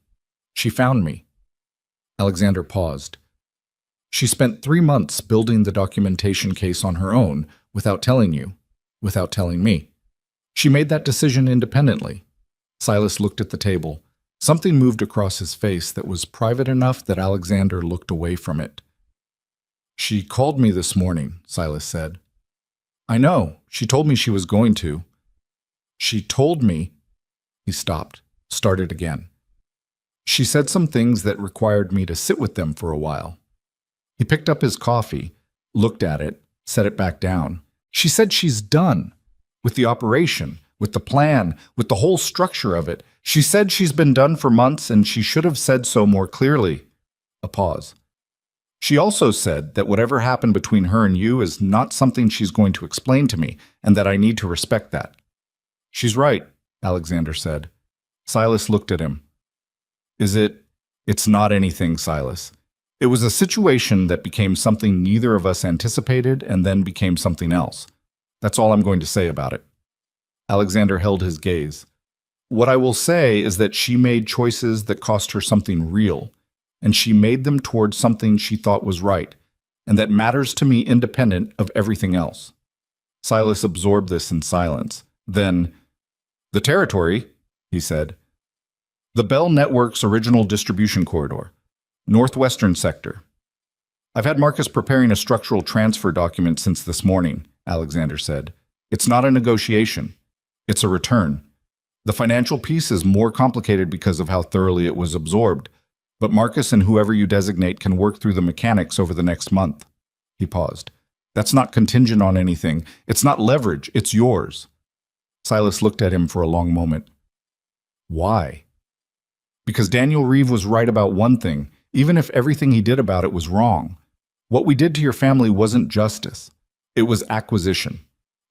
She found me." Alexander paused. "She spent 3 months building the documentation case on her own, without telling you, without telling me. She made that decision independently." Silas looked at the table. Something moved across his face that was private enough that Alexander looked away from it. "She called me this morning," Silas said. "I know. She told me she was going to." "She told me—" He stopped, started again. "She said some things that required me to sit with them for a while." He picked up his coffee, looked at it, set it back down. "She said she's done with the operation, with the plan, with the whole structure of it. She said she's been done for months and she should have said so more clearly." A pause. "She also said that whatever happened between her and you is not something she's going to explain to me and that I need to respect that." "She's right," Alexander said. Silas looked at him. It's not anything, Silas. It was a situation that became something neither of us anticipated and then became something else. That's all I'm going to say about it." Alexander held his gaze. "What I will say is that she made choices that cost her something real, and she made them towards something she thought was right, and that matters to me independent of everything else." Silas absorbed this in silence. Then, "The territory," he said. "The Bell Network's original distribution corridor. Northwestern sector. I've had Marcus preparing a structural transfer document since this morning," Alexander said. "It's not a negotiation. It's a return. The financial piece is more complicated because of how thoroughly it was absorbed, but Marcus and whoever you designate can work through the mechanics over the next month." He paused. "That's not contingent on anything. It's not leverage. It's yours." Silas looked at him for a long moment. "Why?" "Because Daniel Reeve was right about one thing, even if everything he did about it was wrong. What we did to your family wasn't justice. It was acquisition.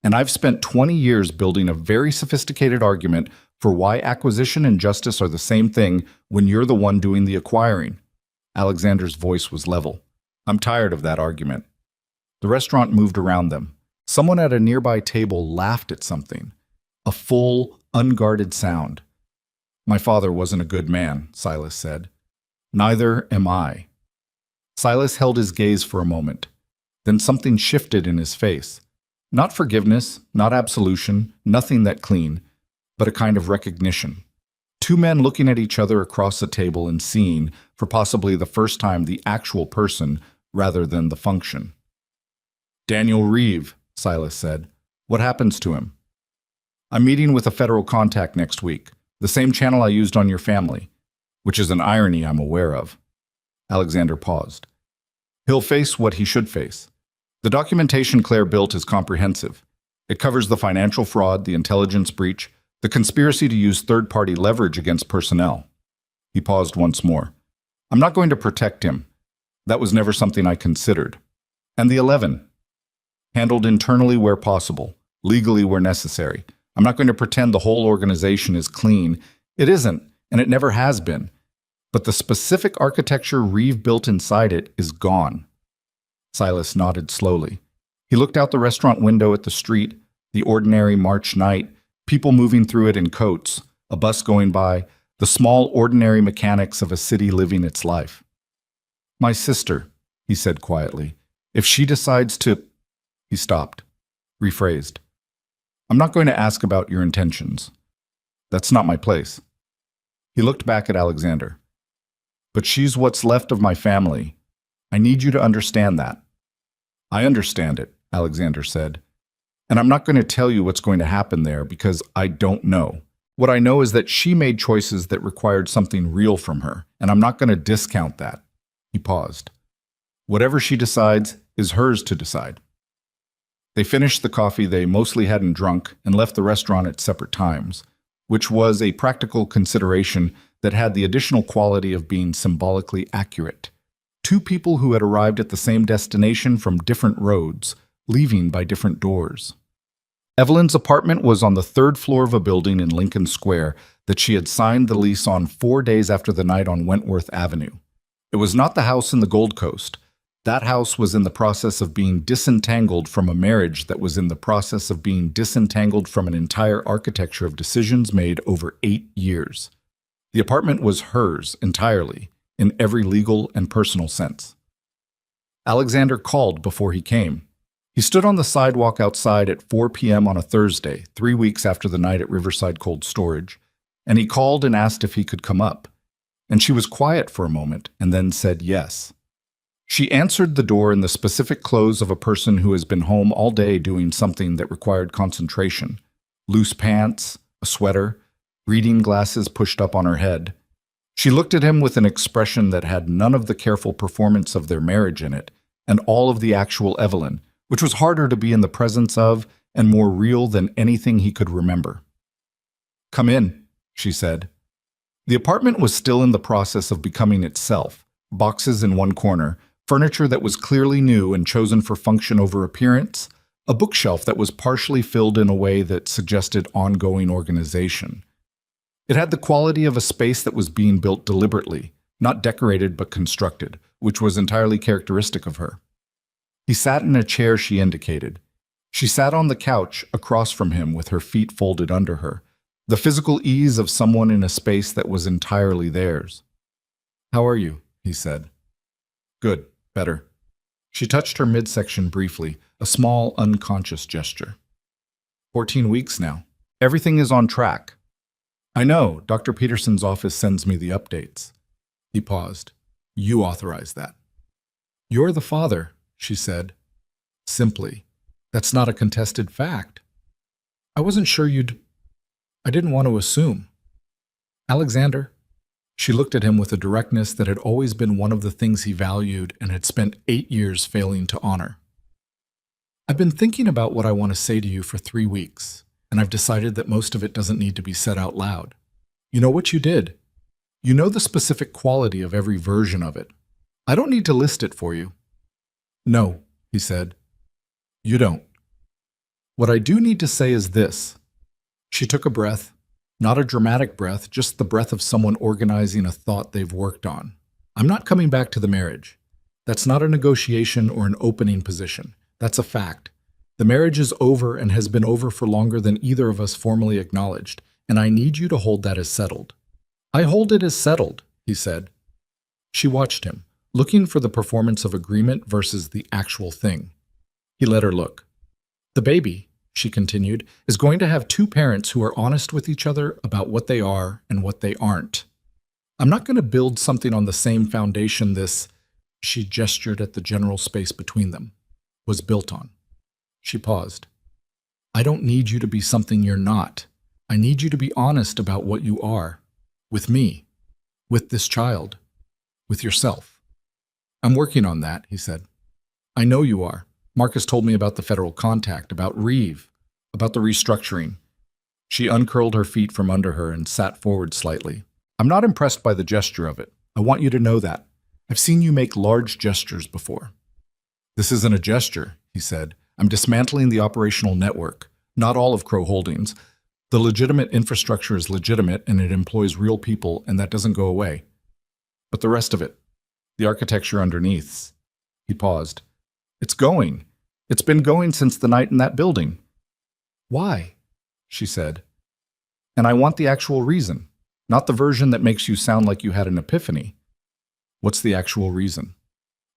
And I've spent 20 years building a very sophisticated argument for why acquisition and justice are the same thing when you're the one doing the acquiring." Alexander's voice was level. "I'm tired of that argument." The restaurant moved around them. Someone at a nearby table laughed at something. A full, unguarded sound. "My father wasn't a good man," Silas said. "Neither am I." Silas held his gaze for a moment. Then something shifted in his face. Not forgiveness, not absolution, nothing that clean, but a kind of recognition. Two men looking at each other across a table and seeing, for possibly the first time, the actual person rather than the function. "Daniel Reeve," Silas said. "What happens to him?" "I'm meeting with a federal contact next week, the same channel I used on your family, which is an irony I'm aware of." Alexander paused. "He'll face what he should face. The documentation Claire built is comprehensive. It covers the financial fraud, the intelligence breach, the conspiracy to use third-party leverage against personnel." He paused once more. "I'm not going to protect him. That was never something I considered. And the 11? Handled internally where possible, legally where necessary. I'm not going to pretend the whole organization is clean. It isn't, and it never has been. But the specific architecture Reeve built inside it is gone." Silas nodded slowly. He looked out the restaurant window at the street, the ordinary March night, people moving through it in coats, a bus going by, the small ordinary mechanics of a city living its life. "My sister," he said quietly, "if she decides to—" He stopped, rephrased. "I'm not going to ask about your intentions. That's not my place." He looked back at Alexander. "But she's what's left of my family. I need you to understand that." "I understand it," Alexander said. "And I'm not going to tell you what's going to happen there because I don't know. What I know is that she made choices that required something real from her, and I'm not going to discount that." He paused. "Whatever she decides is hers to decide." They finished the coffee they mostly hadn't drunk and left the restaurant at separate times, which was a practical consideration that had the additional quality of being symbolically accurate. Two people who had arrived at the same destination from different roads, leaving by different doors. Evelyn's apartment was on the third floor of a building in Lincoln Square that she had signed the lease on 4 days after the night on Wentworth Avenue. It was not the house in the Gold Coast. That house was in the process of being disentangled from a marriage that was in the process of being disentangled from an entire architecture of decisions made over 8 years. The apartment was hers entirely, in every legal and personal sense. Alexander called before he came. He stood on the sidewalk outside at 4 p.m. on a Thursday, 3 weeks after the night at Riverside Cold Storage, and he called and asked if he could come up. And she was quiet for a moment and then said yes. She answered the door in the specific clothes of a person who has been home all day doing something that required concentration. Loose pants, a sweater, reading glasses pushed up on her head. She looked at him with an expression that had none of the careful performance of their marriage in it, and all of the actual Evelyn, which was harder to be in the presence of and more real than anything he could remember. "Come in," she said. The apartment was still in the process of becoming itself, boxes in one corner, furniture that was clearly new and chosen for function over appearance, a bookshelf that was partially filled in a way that suggested ongoing organization. It had the quality of a space that was being built deliberately, not decorated but constructed, which was entirely characteristic of her. He sat in a chair she indicated. She sat on the couch across from him with her feet folded under her, the physical ease of someone in a space that was entirely theirs. "How are you?" he said. "Good. Better." She touched her midsection briefly, a small, unconscious gesture. 14 weeks now. Everything is on track. "I know. Dr. Peterson's office sends me the updates." He paused. "You authorize that." "You're the father," she said. Simply. "That's not a contested fact." "I wasn't sure I didn't want to assume." "Alexander." She looked at him with a directness that had always been one of the things he valued and had spent 8 years failing to honor. "I've been thinking about what I want to say to you for 3 weeks, and I've decided that most of it doesn't need to be said out loud. You know what you did. You know the specific quality of every version of it. I don't need to list it for you." "No," he said. "You don't. What I do need to say is this." She took a breath. Not a dramatic breath, just the breath of someone organizing a thought they've worked on. "I'm not coming back to the marriage. That's not a negotiation or an opening position. That's a fact. The marriage is over and has been over for longer than either of us formally acknowledged, and I need you to hold that as settled." "I hold it as settled," he said. She watched him, looking for the performance of agreement versus the actual thing. He let her look. The baby, she continued, is going to have two parents who are honest with each other about what they are and what they aren't. I'm not going to build something on the same foundation this, she gestured at the general space between them, was built on. She paused. I don't need you to be something you're not. I need you to be honest about what you are. With me. With this child. With yourself. I'm working on that, he said. I know you are. Marcus told me about the federal contact, about Reeve, about the restructuring. She uncurled her feet from under her and sat forward slightly. I'm not impressed by the gesture of it. I want you to know that. I've seen you make large gestures before. This isn't a gesture, he said. I'm dismantling the operational network, not all of Crow Holdings. The legitimate infrastructure is legitimate and it employs real people, and that doesn't go away. But the rest of it, the architecture underneath. He paused. It's going. It's been going since the night in that building. Why? She said. And I want the actual reason, not the version that makes you sound like you had an epiphany. What's the actual reason?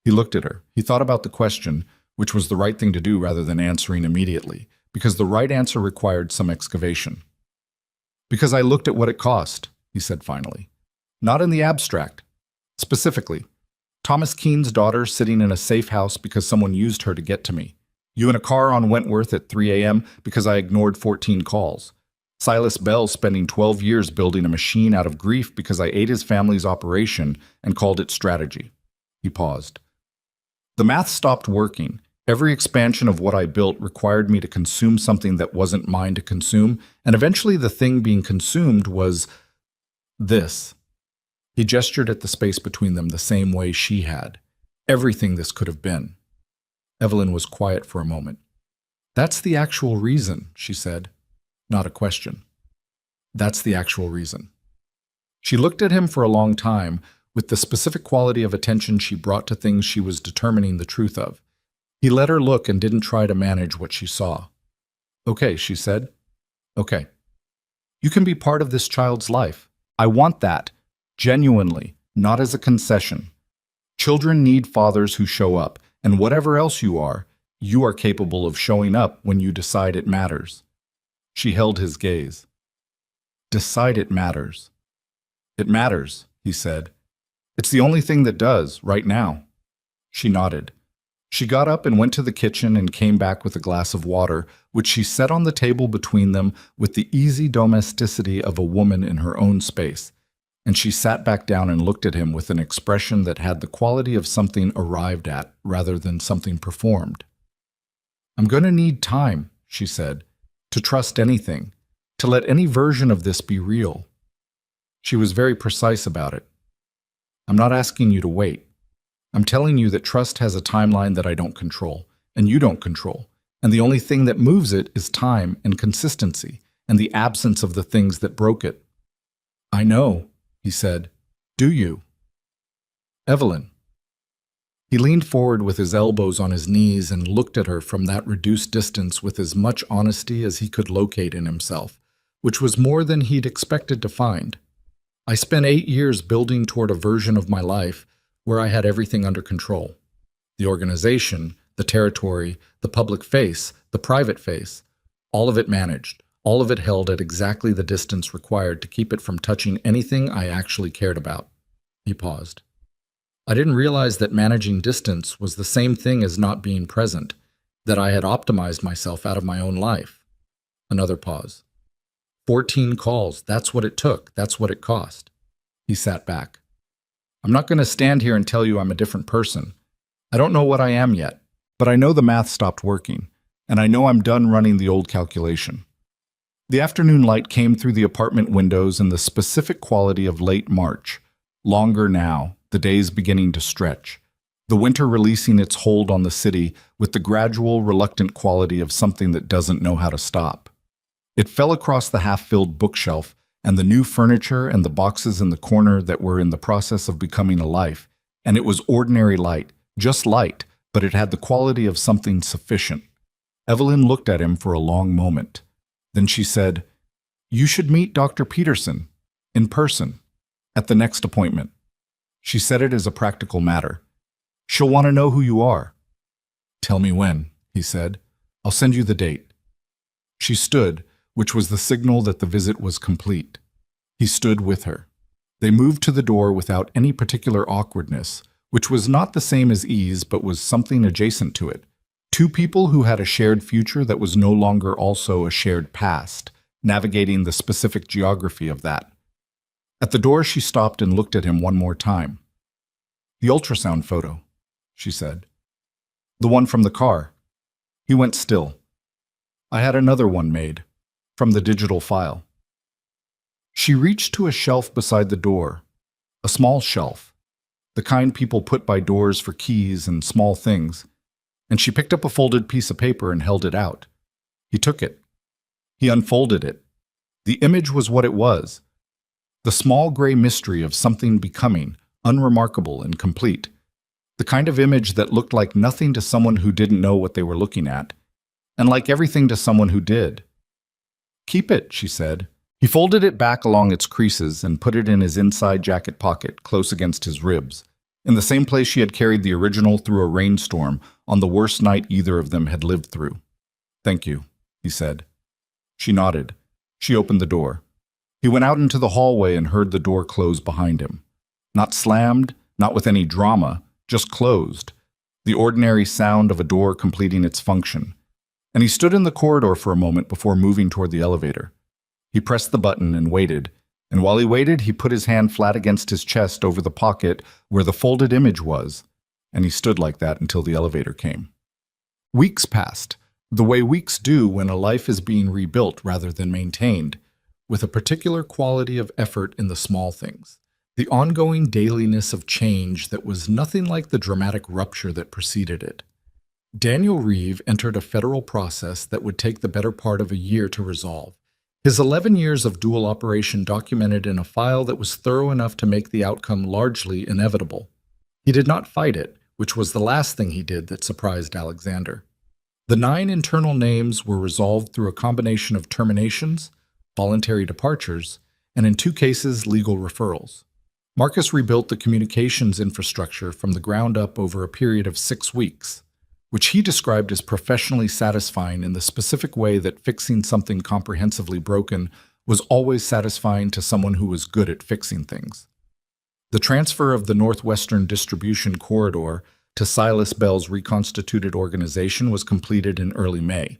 He looked at her. He thought about the question, which was the right thing to do rather than answering immediately, because the right answer required some excavation. Because I looked at what it cost, he said finally. Not in the abstract. Specifically, Thomas Keene's daughter sitting in a safe house because someone used her to get to me. You in a car on Wentworth at 3 a.m. because I ignored 14 calls. Silas Bell spending 12 years building a machine out of grief because I ate his family's operation and called it strategy. He paused. The math stopped working. Every expansion of what I built required me to consume something that wasn't mine to consume, and eventually the thing being consumed was this. He gestured at the space between them the same way she had. Everything this could have been. Evelyn was quiet for a moment. That's the actual reason, she said. Not a question. That's the actual reason. She looked at him for a long time with the specific quality of attention she brought to things she was determining the truth of. He let her look and didn't try to manage what she saw. Okay, she said. Okay. You can be part of this child's life. I want that. Genuinely, not as a concession. Children need fathers who show up, and whatever else you are capable of showing up when you decide it matters. She held his gaze. Decide it matters. It matters, he said. It's the only thing that does, right now. She nodded. She got up and went to the kitchen and came back with a glass of water, which she set on the table between them with the easy domesticity of a woman in her own space. And she sat back down and looked at him with an expression that had the quality of something arrived at rather than something performed. I'm going to need time, she said, to trust anything, to let any version of this be real. She was very precise about it. I'm not asking you to wait. I'm telling you that trust has a timeline that I don't control, and you don't control, and the only thing that moves it is time and consistency and the absence of the things that broke it. I know, he said. Do you? Evelyn. He leaned forward with his elbows on his knees and looked at her from that reduced distance with as much honesty as he could locate in himself, which was more than he'd expected to find. I spent 8 years building toward a version of my life where I had everything under control. The organization, the territory, the public face, the private face, all of it managed, all of it held at exactly the distance required to keep it from touching anything I actually cared about. He paused. I didn't realize that managing distance was the same thing as not being present, that I had optimized myself out of my own life. Another pause. 14 calls, that's what it took, that's what it cost. He sat back. I'm not going to stand here and tell you I'm a different person. I don't know what I am yet, but I know the math stopped working, and I know I'm done running the old calculation. The afternoon light came through the apartment windows in the specific quality of late March, longer now, the days beginning to stretch, the winter releasing its hold on the city with the gradual, reluctant quality of something that doesn't know how to stop. It fell across the half-filled bookshelf and the new furniture and the boxes in the corner that were in the process of becoming a life, and it was ordinary light, just light, but it had the quality of something sufficient. Evelyn looked at him for a long moment. Then she said, You should meet Dr. Peterson, in person, at the next appointment. She said it as a practical matter, She'll want to know who you are. Tell me when, he said. I'll send you the date. She stood, which was the signal that the visit was complete. He stood with her. They moved to the door without any particular awkwardness, which was not the same as ease but was something adjacent to it. Two people who had a shared future that was no longer also a shared past, navigating the specific geography of that. At the door, she stopped and looked at him one more time. The ultrasound photo, she said. The one from the car. He went still. I had another one made, from the digital file. She reached to a shelf beside the door, a small shelf, the kind people put by doors for keys and small things, and she picked up a folded piece of paper and held it out. He took it. He unfolded it. The image was what it was, the small gray mystery of something becoming, unremarkable and complete, the kind of image that looked like nothing to someone who didn't know what they were looking at, and like everything to someone who did. Keep it, she said. He folded it back along its creases and put it in his inside jacket pocket, close against his ribs, in the same place she had carried the original through a rainstorm on the worst night either of them had lived through. Thank you, he said. She nodded. She opened the door. He went out into the hallway and heard the door close behind him. Not slammed, not with any drama, just closed, the ordinary sound of a door completing its function. And he stood in the corridor for a moment before moving toward the elevator. He pressed the button and waited, and while he waited, he put his hand flat against his chest over the pocket where the folded image was, and he stood like that until the elevator came. Weeks passed, the way weeks do when a life is being rebuilt rather than maintained, with a particular quality of effort in the small things, the ongoing dailiness of change that was nothing like the dramatic rupture that preceded it. Daniel Reeve entered a federal process that would take the better part of a year to resolve. His 11 years of dual operation documented in a file that was thorough enough to make the outcome largely inevitable. He did not fight it, which was the last thing he did that surprised Alexander. The 9 internal names were resolved through a combination of terminations, voluntary departures, and in 2 cases, legal referrals. Marcus rebuilt the communications infrastructure from the ground up over a period of 6 weeks, which he described as professionally satisfying in the specific way that fixing something comprehensively broken was always satisfying to someone who was good at fixing things. The transfer of the Northwestern Distribution Corridor to Silas Bell's reconstituted organization was completed in early May.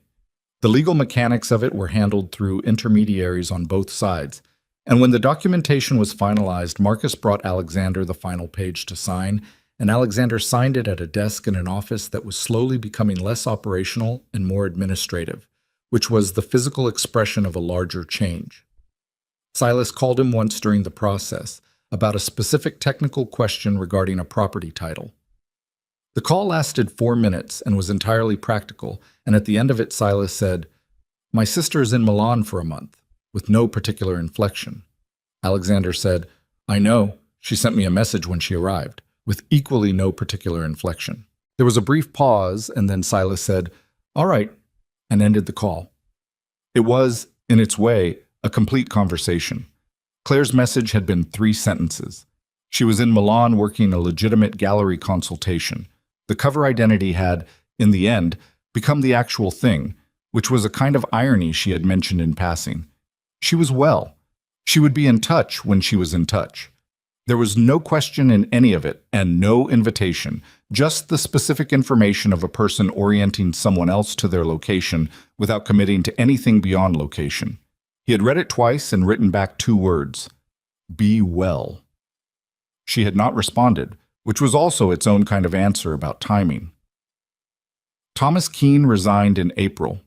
The legal mechanics of it were handled through intermediaries on both sides, and when the documentation was finalized, Marcus brought Alexander the final page to sign, and Alexander signed it at a desk in an office that was slowly becoming less operational and more administrative, which was the physical expression of a larger change. Silas called him once during the process about a specific technical question regarding a property title. The call lasted 4 minutes and was entirely practical, and at the end of it Silas said, "My sister is in Milan for a month," with no particular inflection. Alexander said, "I know. She sent me a message when she arrived," with equally no particular inflection. There was a brief pause, and then Silas said, "All right," and ended the call. It was, in its way, a complete conversation. Claire's message had been 3 sentences. She was in Milan working a legitimate gallery consultation. The cover identity had, in the end, become the actual thing, which was a kind of irony she had mentioned in passing. She was well. She would be in touch when she was in touch. There was no question in any of it, and no invitation, just the specific information of a person orienting someone else to their location without committing to anything beyond location. He had read it twice and written back 2 words: "Be well." She had not responded, which was also its own kind of answer about timing. Thomas Keene resigned in April.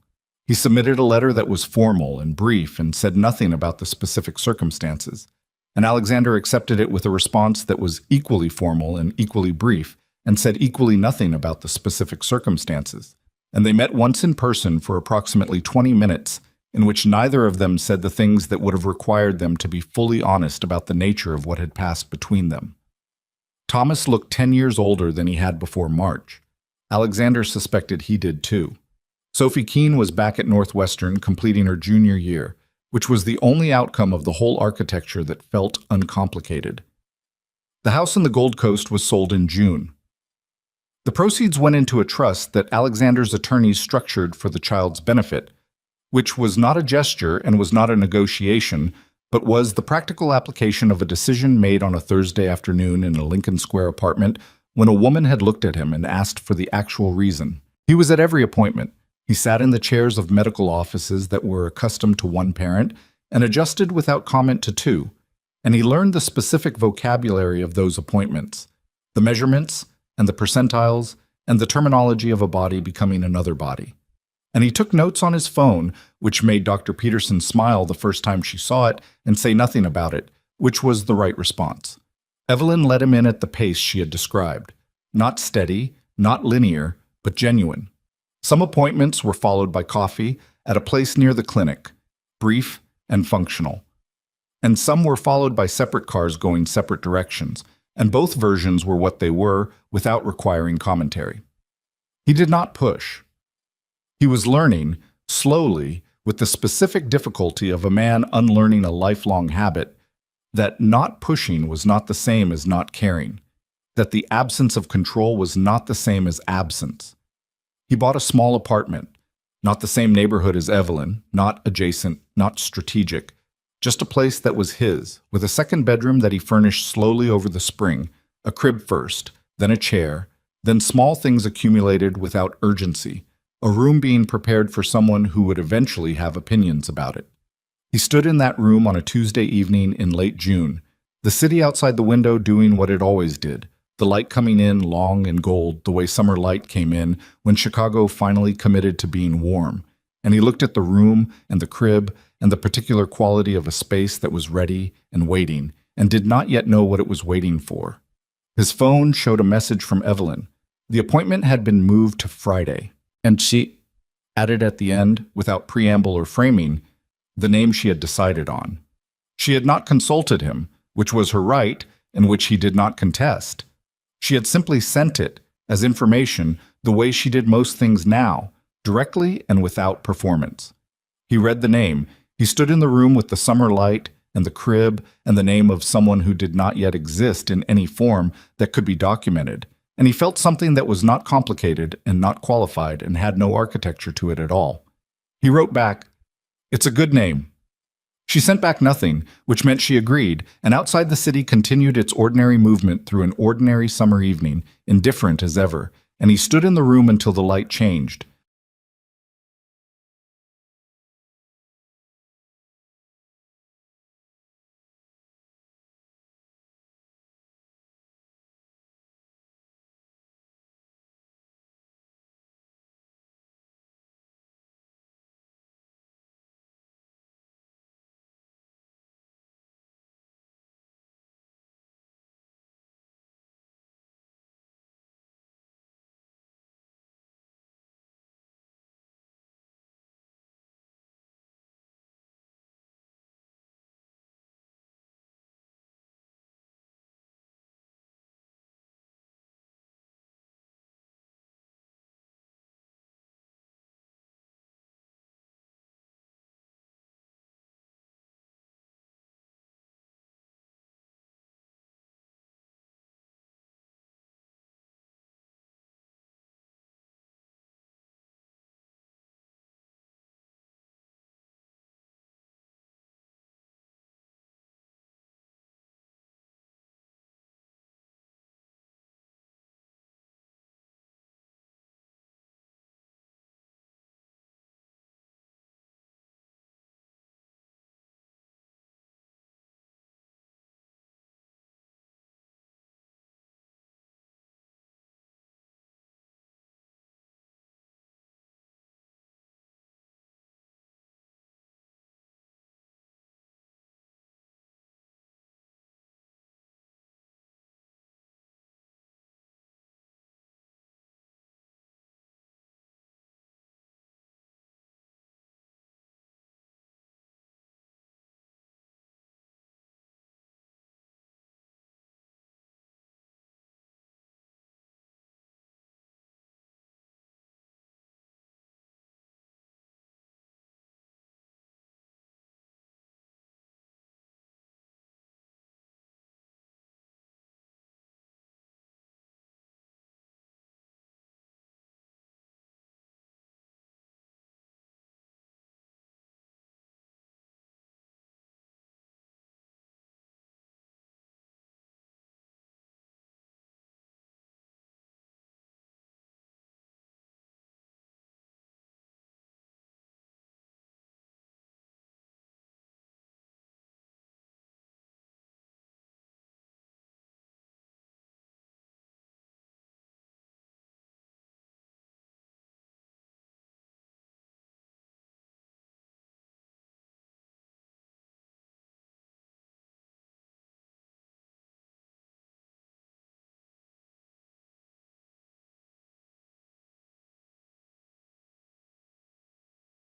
He submitted a letter that was formal and brief and said nothing about the specific circumstances, and Alexander accepted it with a response that was equally formal and equally brief and said equally nothing about the specific circumstances. And they met once in person for approximately 20 minutes, in which neither of them said the things that would have required them to be fully honest about the nature of what had passed between them. Thomas looked 10 years older than he had before March. Alexander suspected he did too. Sophie Keene was back at Northwestern completing her junior year, which was the only outcome of the whole architecture that felt uncomplicated. The house on the Gold Coast was sold in June. The proceeds went into a trust that Alexander's attorneys structured for the child's benefit, which was not a gesture and was not a negotiation, but was the practical application of a decision made on a Thursday afternoon in a Lincoln Square apartment when a woman had looked at him and asked for the actual reason. He was at every appointment. He sat in the chairs of medical offices that were accustomed to one parent and adjusted without comment to two, and he learned the specific vocabulary of those appointments, the measurements and the percentiles and the terminology of a body becoming another body. And he took notes on his phone, which made Dr. Peterson smile the first time she saw it and say nothing about it, which was the right response. Evelyn let him in at the pace she had described, not steady, not linear, but genuine. Some appointments were followed by coffee at a place near the clinic, brief and functional. And some were followed by separate cars going separate directions, and both versions were what they were without requiring commentary. He did not push. He was learning, slowly, with the specific difficulty of a man unlearning a lifelong habit, that not pushing was not the same as not caring, that the absence of control was not the same as absence. He bought a small apartment, not the same neighborhood as Evelyn, not adjacent, not strategic, just a place that was his, with a second bedroom that he furnished slowly over the spring, a crib first, then a chair, then small things accumulated without urgency, a room being prepared for someone who would eventually have opinions about it. He stood in that room on a Tuesday evening in late June, the city outside the window doing what it always did, the light coming in long and gold the way summer light came in when Chicago finally committed to being warm, and he looked at the room and the crib and the particular quality of a space that was ready and waiting and did not yet know what it was waiting for. His phone showed a message from Evelyn. The appointment had been moved to Friday, and she added at the end, without preamble or framing, the name she had decided on. She had not consulted him, which was her right and which he did not contest. She had simply sent it, as information, the way she did most things now, directly and without performance. He read the name. He stood in the room with the summer light and the crib and the name of someone who did not yet exist in any form that could be documented, and he felt something that was not complicated and not qualified and had no architecture to it at all. He wrote back, "It's a good name." She sent back nothing, which meant she agreed, and outside the city continued its ordinary movement through an ordinary summer evening, indifferent as ever, and he stood in the room until the light changed,